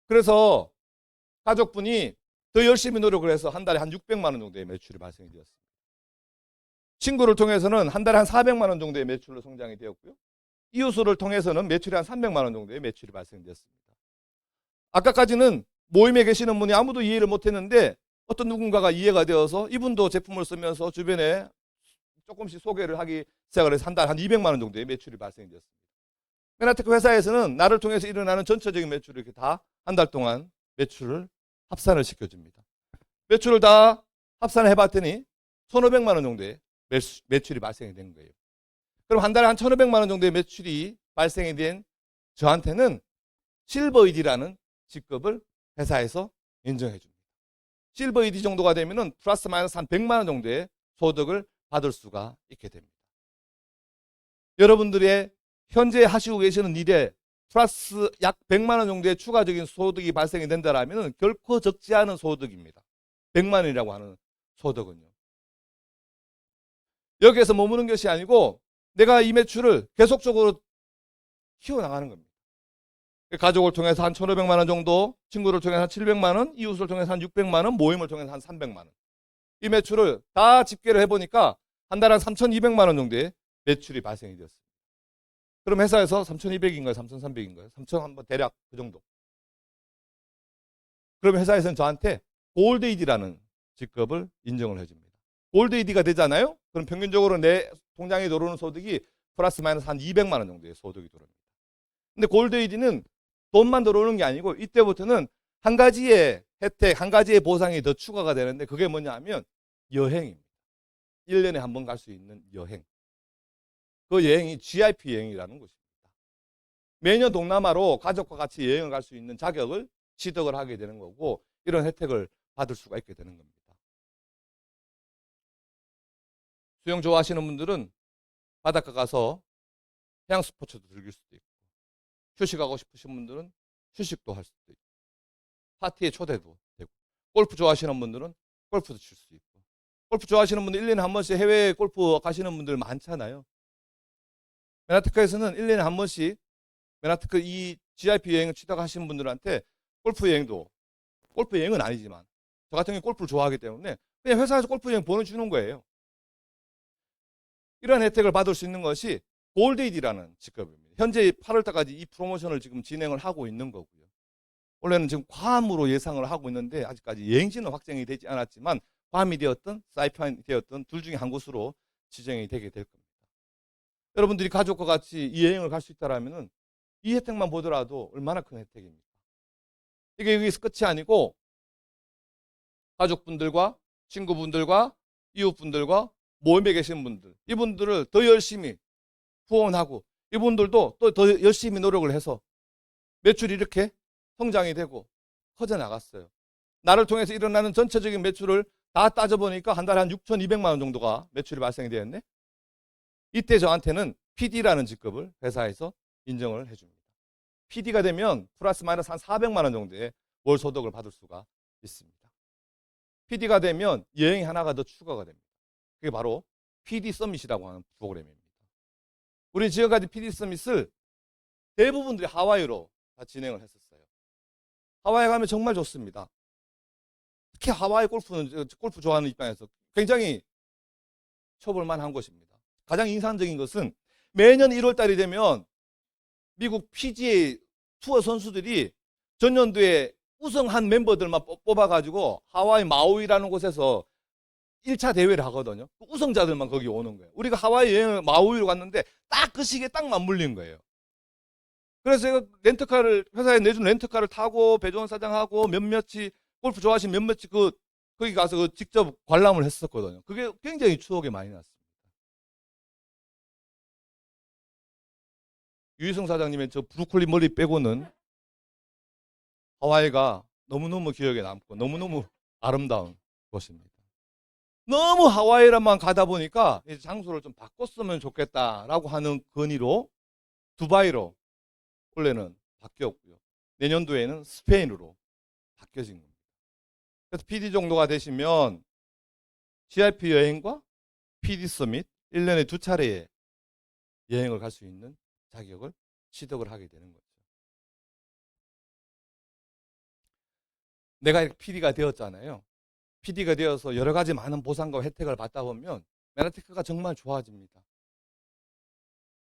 그래서 가족분이 더 열심히 노력을 해서 한 달에 한 600만 원 정도의 매출이 발생이 되었습니다. 친구를 통해서는 한 달에 한 400만 원 정도의 매출로 성장이 되었고요. 이웃을 통해서는 매출이 한 300만 원 정도의 매출이 발생되었습니다. 아까까지는 모임에 계시는 분이 아무도 이해를 못했는데 어떤 누군가가 이해가 되어서 이분도 제품을 쓰면서 주변에 조금씩 소개를 하기 시작을 해서 한 달 한 200만 원 정도의 매출이 발생되었습니다. 맨하테크 회사에서는 나를 통해서 일어나는 전체적인 매출을 이렇게 다 한 달 동안 매출을 합산을 시켜줍니다. 매출을 다 합산을 해봤더니 1,500만 원 정도의 매출이 발생이 된 거예요. 그럼 한 달에 한 1,500만 원 정도의 매출이 발생이 된 저한테는 실버 ED라는 직급을 회사에서 인정해 줍니다. 실버 ED 정도가 되면은 플러스 마이너스 한 100만 원 정도의 소득을 받을 수가 있게 됩니다. 여러분들의 현재 하시고 계시는 일에 플러스 약 100만 원 정도의 추가적인 소득이 발생이 된다면 결코 적지 않은 소득입니다. 100만 원이라고 하는 소득은요. 여기에서 머무는 것이 아니고 내가 이 매출을 계속적으로 키워나가는 겁니다. 가족을 통해서 한 1,500만 원 정도, 친구를 통해서 한 700만 원, 이웃을 통해서 한 600만 원, 모임을 통해서 한 300만 원. 이 매출을 다 집계를 해보니까 한 달에 한 3,200만 원 정도의 매출이 발생이 되었습니다. 그럼 회사에서 3,200인가요? 3,300인가요? 3,000 한번 대략 그 정도. 그럼 회사에서는 저한테 골드 ED라는 직급을 인정을 해줍니다. 골드 ED가 되잖아요? 그럼 평균적으로 내 통장에 들어오는 소득이 플러스 마이너스 한 200만 원 정도의 소득이 들어옵니다. 근데 골드 ED는 돈만 들어오는 게 아니고 이때부터는 한 가지의 혜택, 한 가지의 보상이 더 추가가 되는데 그게 뭐냐 하면 여행입니다. 1년에 한 번 갈 수 있는 여행. 그 여행이 GIP 여행이라는 것입니다. 매년 동남아로 가족과 같이 여행을 갈 수 있는 자격을 취득을 하게 되는 거고 이런 혜택을 받을 수가 있게 되는 겁니다. 수영 좋아하시는 분들은 바닷가 가서 해양 스포츠도 즐길 수도 있고 휴식하고 싶으신 분들은 휴식도 할 수도 있고 파티에 초대도 되고 골프 좋아하시는 분들은 골프도 칠 수 있고 골프 좋아하시는 분들 1년에 한 번씩 해외 골프 가시는 분들 많잖아요. 맨하테크에서는 1년에 한 번씩 맨하테크 이 GIP 여행을 취득하시는 분들한테 골프 여행은 아니지만 저 같은 경우 골프를 좋아하기 때문에 그냥 회사에서 골프 여행 보내주는 거예요. 이런 혜택을 받을 수 있는 것이 골드 ED라는 직급입니다. 현재 8월 달까지 이 프로모션을 지금 진행을 하고 있는 거고요. 원래는 지금 괌으로 예상을 하고 있는데 아직까지 여행지는 확정이 되지 않았지만 괌이 되었든 사이판이 되었든 둘 중에 한 곳으로 지정이 되게 될 겁니다. 여러분들이 가족과 같이 이 여행을 갈 수 있다라면은 이 혜택만 보더라도 얼마나 큰 혜택입니까? 이게 여기서 끝이 아니고 가족분들과 친구분들과 이웃분들과 모임에 계신 분들, 이분들을 더 열심히 후원하고 이분들도 또 더 열심히 노력을 해서 매출이 이렇게 성장이 되고 커져 나갔어요. 나를 통해서 일어나는 전체적인 매출을 다 따져보니까 한 달에 한 6,200만 원 정도가 매출이 발생이 되었네. 이때 저한테는 PD라는 직급을 회사에서 인정을 해줍니다. PD가 되면 플러스 마이너스 한 400만 원 정도의 월 소득을 받을 수가 있습니다. PD가 되면 여행이 하나가 더 추가가 됩니다. 그게 바로 PD 서밋이라고 하는 프로그램입니다. 우리 지금까지 PD 서밋을 대부분들이 하와이로 다 진행을 했었어요. 하와이 가면 정말 좋습니다. 특히 하와이 골프 좋아하는 입장에서 굉장히 쳐볼만한 곳입니다. 가장 인상적인 것은 매년 1월 달이 되면 미국 PGA 투어 선수들이 전년도에 우승한 멤버들만 뽑아가지고 하와이 마우이라는 곳에서 1차 대회를 하거든요. 우승자들만 거기 오는 거예요. 우리가 하와이 여행을 마우이로 갔는데 딱 그 시기에 딱 맞물린 거예요. 그래서 제가 렌트카를, 회사에 내준 렌트카를 타고 배조원 사장하고 몇몇이 골프 좋아하시는 몇몇이 거기 가서 직접 관람을 했었거든요. 그게 굉장히 추억에 많이 났습니다. 유희성 사장님의 저 브루클린 머리 빼고는 하와이가 너무너무 기억에 남고 너무너무 아름다운 곳입니다. 너무 하와이라만 가다 보니까 이제 장소를 좀 바꿨으면 좋겠다라고 하는 건의로 두바이로 원래는 바뀌었고요. 내년도에는 스페인으로 바뀌어진 겁니다. 그래서 PD 정도가 되시면 CRP 여행과 PD 서밋 1년에 2차례의 여행을 갈 수 있는 자격을 취득을 하게 되는 거죠. 내가 PD가 되었잖아요. PD가 되어서 여러 가지 많은 보상과 혜택을 받다 보면 메나테크가 정말 좋아집니다.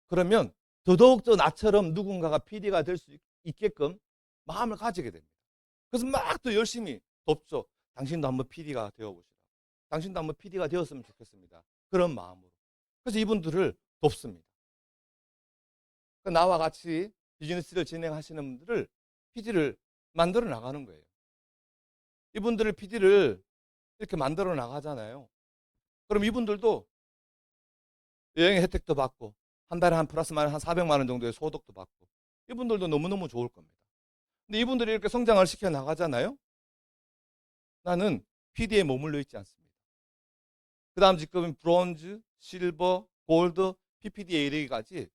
그러면 더더욱더 나처럼 누군가가 PD가 될 수 있게끔 마음을 가지게 됩니다. 그래서 막 또 열심히 돕죠. 당신도 한번 PD가 되어보시라. 당신도 한번 PD가 되었으면 좋겠습니다. 그런 마음으로. 그래서 이분들을 돕습니다. 나와 같이 비즈니스를 진행하시는 분들을 PD를 만들어 나가는 거예요. 이분들을 PD를 이렇게 만들어 나가잖아요. 그럼 이분들도 여행 혜택도 받고 한 달에 한 플러스 마이너스 한 400만 원 정도의 소득도 받고 이분들도 너무너무 좋을 겁니다. 근데 이분들이 이렇게 성장을 시켜 나가잖아요. 나는 PD에 머물러 있지 않습니다. 그 다음 직급은 브론즈, 실버, 골드, PPD에 이르기까지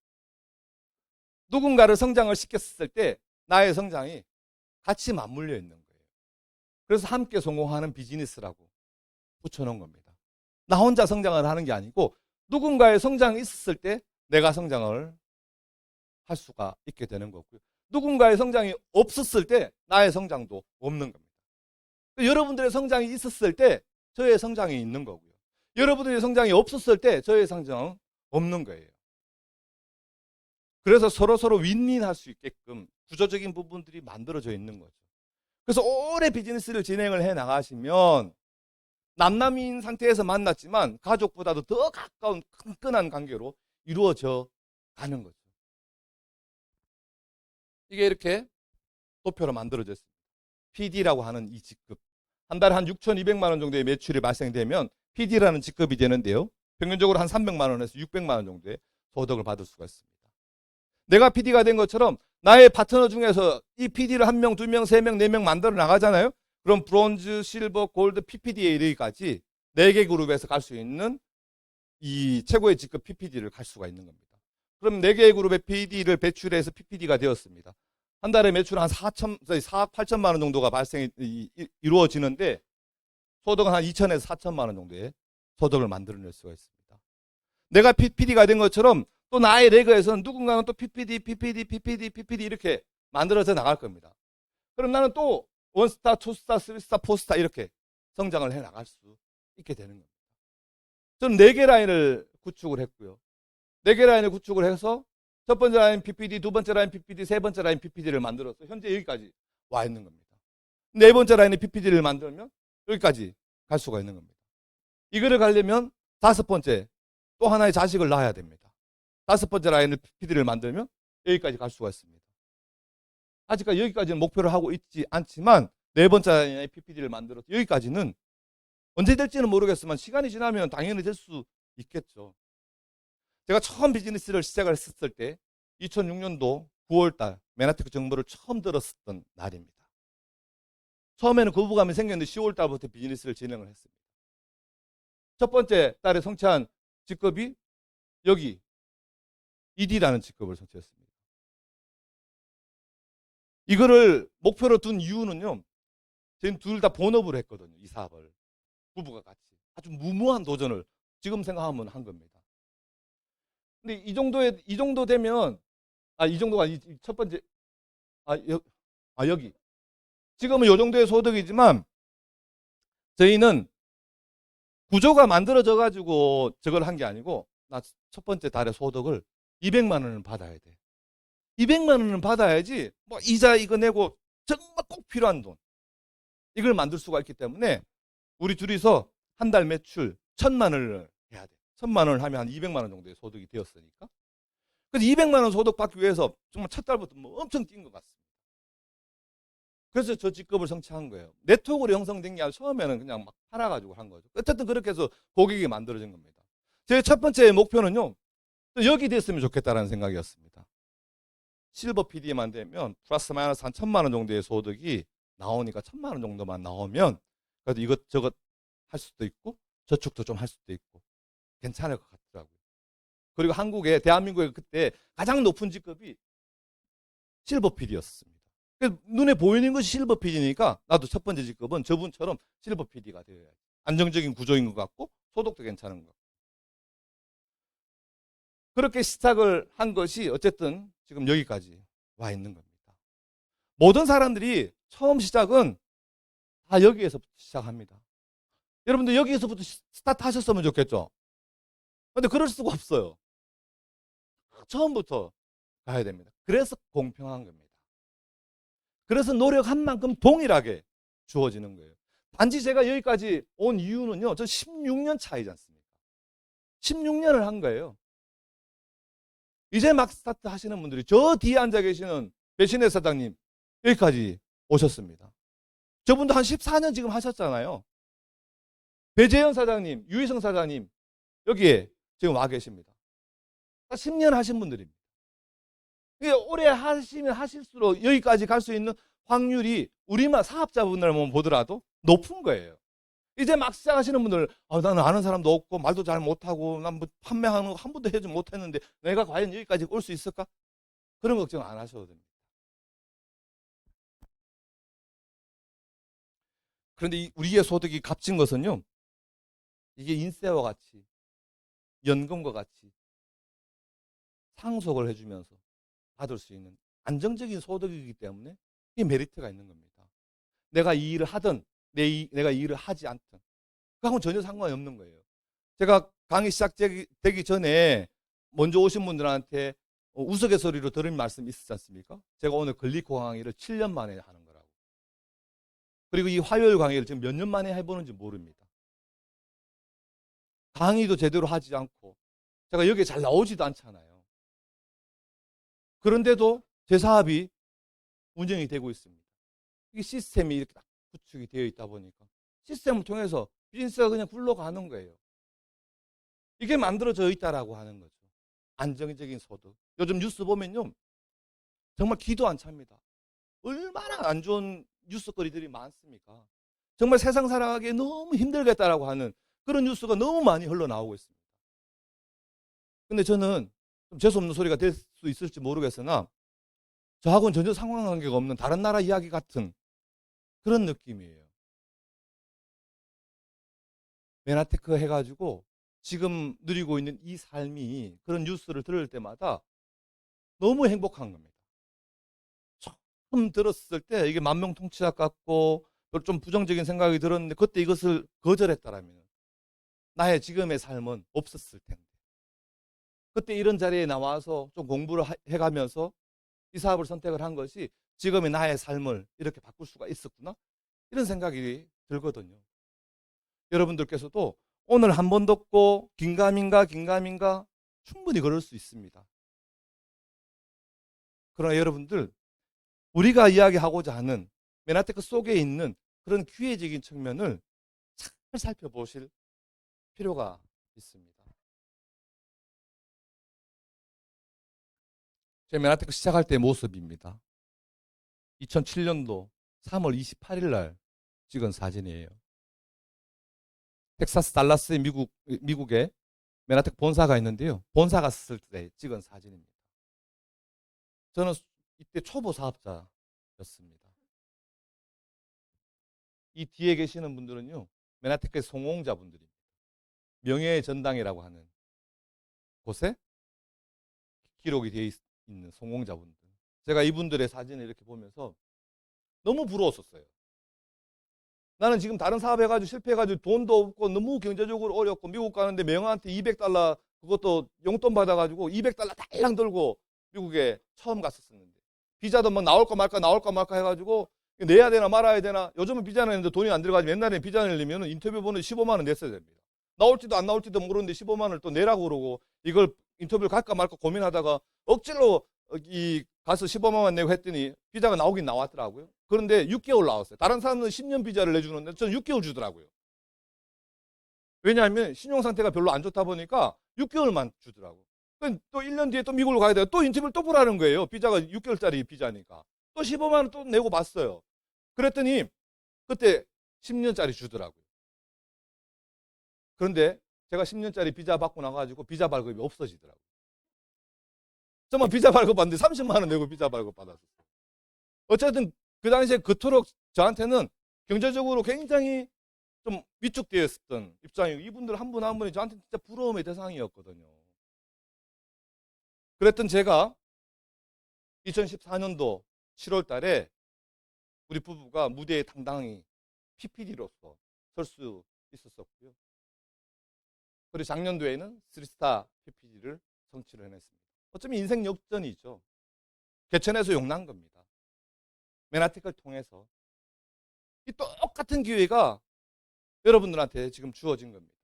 누군가를 성장을 시켰을 때 나의 성장이 같이 맞물려 있는 거예요. 그래서 함께 성공하는 비즈니스라고 붙여놓은 겁니다. 나 혼자 성장을 하는 게 아니고 누군가의 성장이 있었을 때 내가 성장을 할 수가 있게 되는 거고요. 누군가의 성장이 없었을 때 나의 성장도 없는 겁니다. 여러분들의 성장이 있었을 때 저의 성장이 있는 거고요. 여러분들의 성장이 없었을 때 저의 성장은 없는 거예요. 그래서 서로 윈윈할 수 있게끔 구조적인 부분들이 만들어져 있는 거죠. 그래서 오래 비즈니스를 진행을 해 나가시면 남남인 상태에서 만났지만 가족보다도 더 가까운 끈끈한 관계로 이루어져 가는 거죠. 이게 이렇게 도표로 만들어져 있습니다. PD라고 하는 이 직급. 한 달에 한 6,200만 원 정도의 매출이 발생되면 PD라는 직급이 되는데요. 평균적으로 한 300만 원에서 600만 원 정도의 소득을 받을 수가 있습니다. 내가 PD가 된 것처럼 나의 파트너 중에서 이 PD를 1명, 2명, 3명, 4명 만들어 나가잖아요. 그럼 브론즈, 실버, 골드, PPD에 이르기까지 4개 그룹에서 갈 수 있는 이 최고의 직급 PPD를 갈 수가 있는 겁니다. 그럼 4개의 그룹의 PD를 배출해서 PPD가 되었습니다. 한 달에 매출 한 4억 8천만 원 정도가 발생이 이루어지는데 소득은 한 2천에서 4천만 원 정도의 소득을 만들어낼 수가 있습니다. 내가 PPD가 된 것처럼 또 나의 레거에서는 누군가는 또 PPD 이렇게 만들어져 나갈 겁니다. 그럼 나는 또 원스타, 투스타, 쓰리스타, 포스타 이렇게 성장을 해 나갈 수 있게 되는 겁니다. 저는 4개 라인을 구축을 했고요. 4개 라인을 구축을 해서 첫 번째 라인 PPD, 두 번째 라인 PPD, 세 번째 라인 PPD를 만들어서 현재 여기까지 와 있는 겁니다. 네 번째 라인의 PPD를 만들면 여기까지 갈 수가 있는 겁니다. 이거를 가려면 다섯 번째 또 하나의 자식을 낳아야 됩니다. 다섯 번째 라인의 PPD를 만들면 여기까지 갈 수가 있습니다. 아직까지 여기까지는 목표를 하고 있지 않지만 네 번째 라인의 PPD를 만들어서 여기까지는 언제 될지는 모르겠지만 시간이 지나면 당연히 될 수 있겠죠. 제가 처음 비즈니스를 시작을 했을 때 2006년도 9월달 메나테크 정보를 처음 들었었던 날입니다. 처음에는 거부감이 생겼는데 10월달부터 비즈니스를 진행을 했습니다. 첫 번째 달에 성취한 직급이 여기 ED라는 직급을 성취했습니다. 이거를 목표로 둔 이유는요, 저희는 둘 다 본업으로 했거든요. 이 사업을 부부가 같이 아주 무모한 도전을 지금 생각하면 한 겁니다. 근데 이 정도 되면 이 정도가 첫 번째 여기 지금은 이 정도의 소득이지만 저희는 구조가 만들어져 가지고 저걸 한 게 아니고 나 첫 번째 달에 소득을 200만 원을 받아야 돼. 200만 원은 받아야지 뭐 이자 이거 내고 정말 꼭 필요한 돈 이걸 만들 수가 있기 때문에 우리 둘이서 한 달 매출 1,000만 원을 해야 돼. 1,000만 원을 하면 한 200만 원 정도의 소득이 되었으니까. 그래서 200만 원 소득 받기 위해서 정말 첫 달부터 뭐 엄청 뛴 것 같습니다. 그래서 저 직급을 성취한 거예요. 네트워크로 형성된 게 아니라 처음에는 그냥 막 팔아가지고 한 거죠. 어쨌든 그렇게 해서 고객이 만들어진 겁니다. 제 첫 번째 목표는요, 여기 됐으면 좋겠다라는 생각이었습니다. 실버 PD만 되면 플러스 마이너스 한 1,000만 원 정도의 소득이 나오니까 1,000만 원 정도만 나오면 그래도 이것저것 할 수도 있고 저축도 좀 할 수도 있고 괜찮을 것 같더라고요. 그리고 대한민국에 그때 가장 높은 직급이 실버 PD였습니다. 눈에 보이는 것이 실버 PD니까 나도 첫 번째 직급은 저분처럼 실버 PD가 되어야지. 안정적인 구조인 것 같고 소득도 괜찮은 것 같고. 그렇게 시작을 한 것이 어쨌든 지금 여기까지 와 있는 겁니다. 모든 사람들이 처음 시작은 다 여기에서부터 시작합니다. 여러분들 여기에서부터 스타트 하셨으면 좋겠죠? 근데 그럴 수가 없어요. 처음부터 가야 됩니다. 그래서 공평한 겁니다. 그래서 노력한 만큼 동일하게 주어지는 거예요. 단지 제가 여기까지 온 이유는요, 저 16년 차이지 않습니까? 16년을 한 거예요. 이제 막 스타트 하시는 분들이 저 뒤에 앉아 계시는 배신혜 사장님 여기까지 오셨습니다. 저분도 한 14년 지금 하셨잖아요. 배재현 사장님, 유희성 사장님 여기에 지금 와 계십니다. 10년 하신 분들입니다. 오래 하시면 하실수록 여기까지 갈 수 있는 확률이 우리만 사업자분들만 보더라도 높은 거예요. 이제 막 시작하시는 분들, 나는 아는 사람도 없고 말도 잘 못하고 난 뭐 판매하는 거 한 번도 해지 못했는데 내가 과연 여기까지 올 수 있을까? 그런 걱정 안 하셔도 됩니다. 그런데 우리의 소득이 값진 것은요, 이게 인세와 같이 연금과 같이 상속을 해주면서 받을 수 있는 안정적인 소득이기 때문에 이 메리트가 있는 겁니다. 내가 이 일을 하든 내가 이 일을 하지 않든 그하고는 전혀 상관이 없는 거예요. 제가 강의 시작되기 전에 먼저 오신 분들한테 우스갯소리로 들은 말씀 있었지 않습니까? 제가 오늘 글리코 강의를 7년 만에 하는 거라고. 그리고 이 화요일 강의를 지금 몇 년 만에 해보는지 모릅니다. 강의도 제대로 하지 않고 제가 여기에 잘 나오지도 않잖아요. 그런데도 제 사업이 운영이 되고 있습니다. 이게 시스템이 이렇게 딱 구축이 되어 있다 보니까 시스템을 통해서 비즈니스가 그냥 굴러가는 거예요. 이게 만들어져 있다라고 하는 거죠. 안정적인 소득. 요즘 뉴스 보면요, 정말 기도 안 찹니다. 얼마나 안 좋은 뉴스거리들이 많습니까? 정말 세상 살아가기 너무 힘들겠다라고 하는 그런 뉴스가 너무 많이 흘러나오고 있습니다. 근데 저는 좀 재수없는 소리가 될 수 있을지 모르겠으나 저하고는 전혀 상관관계가 없는 다른 나라 이야기 같은 그런 느낌이에요. 메나테크 해가지고 지금 누리고 있는 이 삶이 그런 뉴스를 들을 때마다 너무 행복한 겁니다. 처음 들었을 때 이게 만명통치약 같고 좀 부정적인 생각이 들었는데 그때 이것을 거절했다라면 나의 지금의 삶은 없었을 텐데 그때 이런 자리에 나와서 좀 공부를 해가면서 이 사업을 선택을 한 것이 지금의 나의 삶을 이렇게 바꿀 수가 있었구나, 이런 생각이 들거든요. 여러분들께서도 오늘 한 번 듣고 긴가민가 충분히 그럴 수 있습니다. 그러나 여러분들, 우리가 이야기하고자 하는 메나테크 속에 있는 그런 기회적인 측면을 잘 살펴보실 필요가 있습니다. 제 메나테크 시작할 때의 모습입니다. 2007년도 3월 28일 날 찍은 사진이에요. 텍사스 달라스의 미국에 메나테크 본사가 있는데요. 본사 갔을 때 찍은 사진입니다. 저는 이때 초보 사업자였습니다. 이 뒤에 계시는 분들은요, 메나테크의 성공자분들입니다. 명예의 전당이라고 하는 곳에 기록이 되어 있는 성공자분들. 제가 이분들의 사진을 이렇게 보면서 너무 부러웠었어요. 나는 지금 다른 사업 해가지고 실패해가지고 돈도 없고 너무 경제적으로 어렵고 미국 가는데 명한테 $200 그것도 용돈 받아가지고 $200 달랑 들고 미국에 처음 갔었는데 비자도 막 나올까 말까 해가지고 내야 되나 말아야 되나. 요즘은 비자 내는데 돈이 안 들어가지고 옛날에는 비자 내려면 인터뷰 번호 15만 원 냈어야 됩니다. 나올지도 안 나올지도 모르는데 15만 원을 또 내라고 그러고 이걸 인터뷰를 갈까 말까 고민하다가 억지로 가서 15만 원 내고 했더니 비자가 나오긴 나왔더라고요. 그런데 6개월 나왔어요. 다른 사람은 10년 비자를 내주는데 저는 6개월 주더라고요. 왜냐하면 신용상태가 별로 안 좋다 보니까 6개월만 주더라고요. 또 1년 뒤에 또 미국으로 가야 돼요. 또 인터뷰를 또 보라는 거예요. 비자가 6개월짜리 비자니까. 또 15만 원 또 내고 봤어요. 그랬더니 그때 10년짜리 주더라고요. 그런데 제가 10년짜리 비자 받고 나가지고 비자 발급이 없어지더라고요. 정말 비자 발급 받는데 30만 원 내고 비자 발급 받았어요. 어쨌든 그 당시에 그토록 저한테는 경제적으로 굉장히 좀 위축되어 있었던 입장이고 이분들 한 분 한 분이 저한테 진짜 부러움의 대상이었거든요. 그랬던 제가 2014년도 7월 달에 우리 부부가 무대에 당당히 PPD로서 설 수 있었었고요. 그리고 작년도에는 3스타 PPD를 성취를 해냈습니다. 어쩌면 인생 역전이죠. 개천에서 용난 겁니다. 메나텍을 통해서 이 똑같은 기회가 여러분들한테 지금 주어진 겁니다.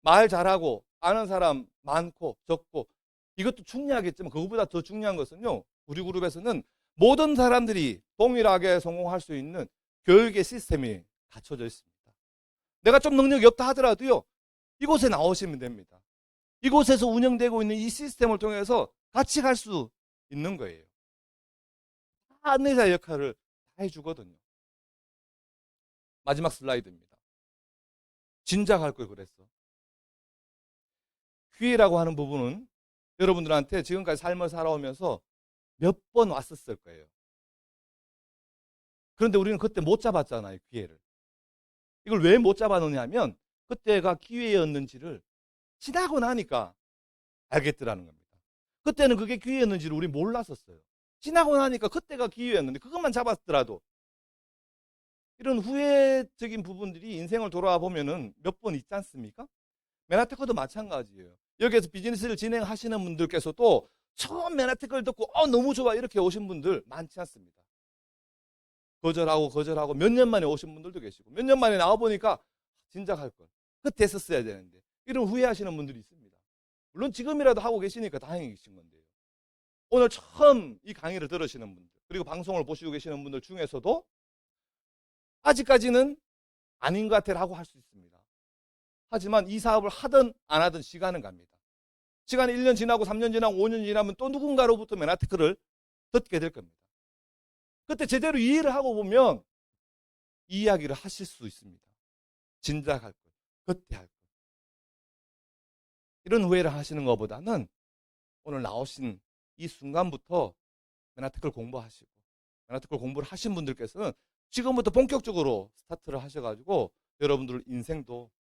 말 잘하고 아는 사람 많고 적고 이것도 중요하겠지만 그것보다 더 중요한 것은요, 우리 그룹에서는 모든 사람들이 동일하게 성공할 수 있는 교육의 시스템이 갖춰져 있습니다. 내가 좀 능력이 없다 하더라도요, 이곳에 나오시면 됩니다. 이곳에서 운영되고 있는 이 시스템을 통해서 같이 갈 수 있는 거예요. 다 안내자 역할을 다 해주거든요. 마지막 슬라이드입니다. 진작 할 걸 그랬어. 기회라고 하는 부분은 여러분들한테 지금까지 삶을 살아오면서 몇 번 왔었을 거예요. 그런데 우리는 그때 못 잡았잖아요, 기회를. 이걸 왜 못 잡아놓냐면 그때가 기회였는지를 지나고 나니까 알겠더라는 겁니다. 그때는 그게 기회였는지를 우리 몰랐었어요. 지나고 나니까 그때가 기회였는데 그것만 잡았더라도 이런 후회적인 부분들이 인생을 돌아와 보면은 몇 번 있지 않습니까? 메나테크도 마찬가지예요. 여기에서 비즈니스를 진행하시는 분들께서도 처음 메나테크를 듣고 너무 좋아 이렇게 오신 분들 많지 않습니다. 거절하고 몇 년 만에 오신 분들도 계시고 몇 년 만에 나와보니까 진작 할 걸. 그때 했었어야 되는데 이런 후회하시는 분들이 있습니다. 물론 지금이라도 하고 계시니까 다행이신 건데요. 오늘 처음 이 강의를 들으시는 분들 그리고 방송을 보시고 계시는 분들 중에서도 아직까지는 아닌 것 같아라고 할 수 있습니다. 하지만 이 사업을 하든 안 하든 시간은 갑니다. 시간이 1년 지나고 3년 지나고 5년 지나면 또 누군가로부터 메나테크를 듣게 될 겁니다. 그때 제대로 이해를 하고 보면 이 이야기를 하실 수 있습니다. 진작 할 것, 그때 할 것. 이런 후회를 하시는 것보다는 오늘 나오신 이 순간부터 메나테크를 공부하시고 메나테크를 공부를 하신 분들께서는 지금부터 본격적으로 스타트를 하셔가지고 여러분들 인생도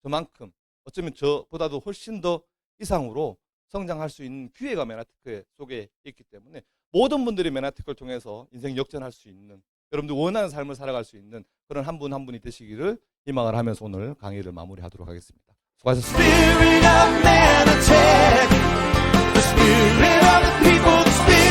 저만큼 어쩌면 저보다도 훨씬 더 이상으로 성장할 수 있는 기회가 메나테크 속에 있기 때문에 모든 분들이 메나테크를 통해서 인생 역전할 수 있는 여러분들 원하는 삶을 살아갈 수 있는 그런 한 분 한 분이 되시기를 희망을 하면서 오늘 강의를 마무리하도록 하겠습니다. 수고하셨습니다. Spirit of Manatech, the spirit of the people, the spirit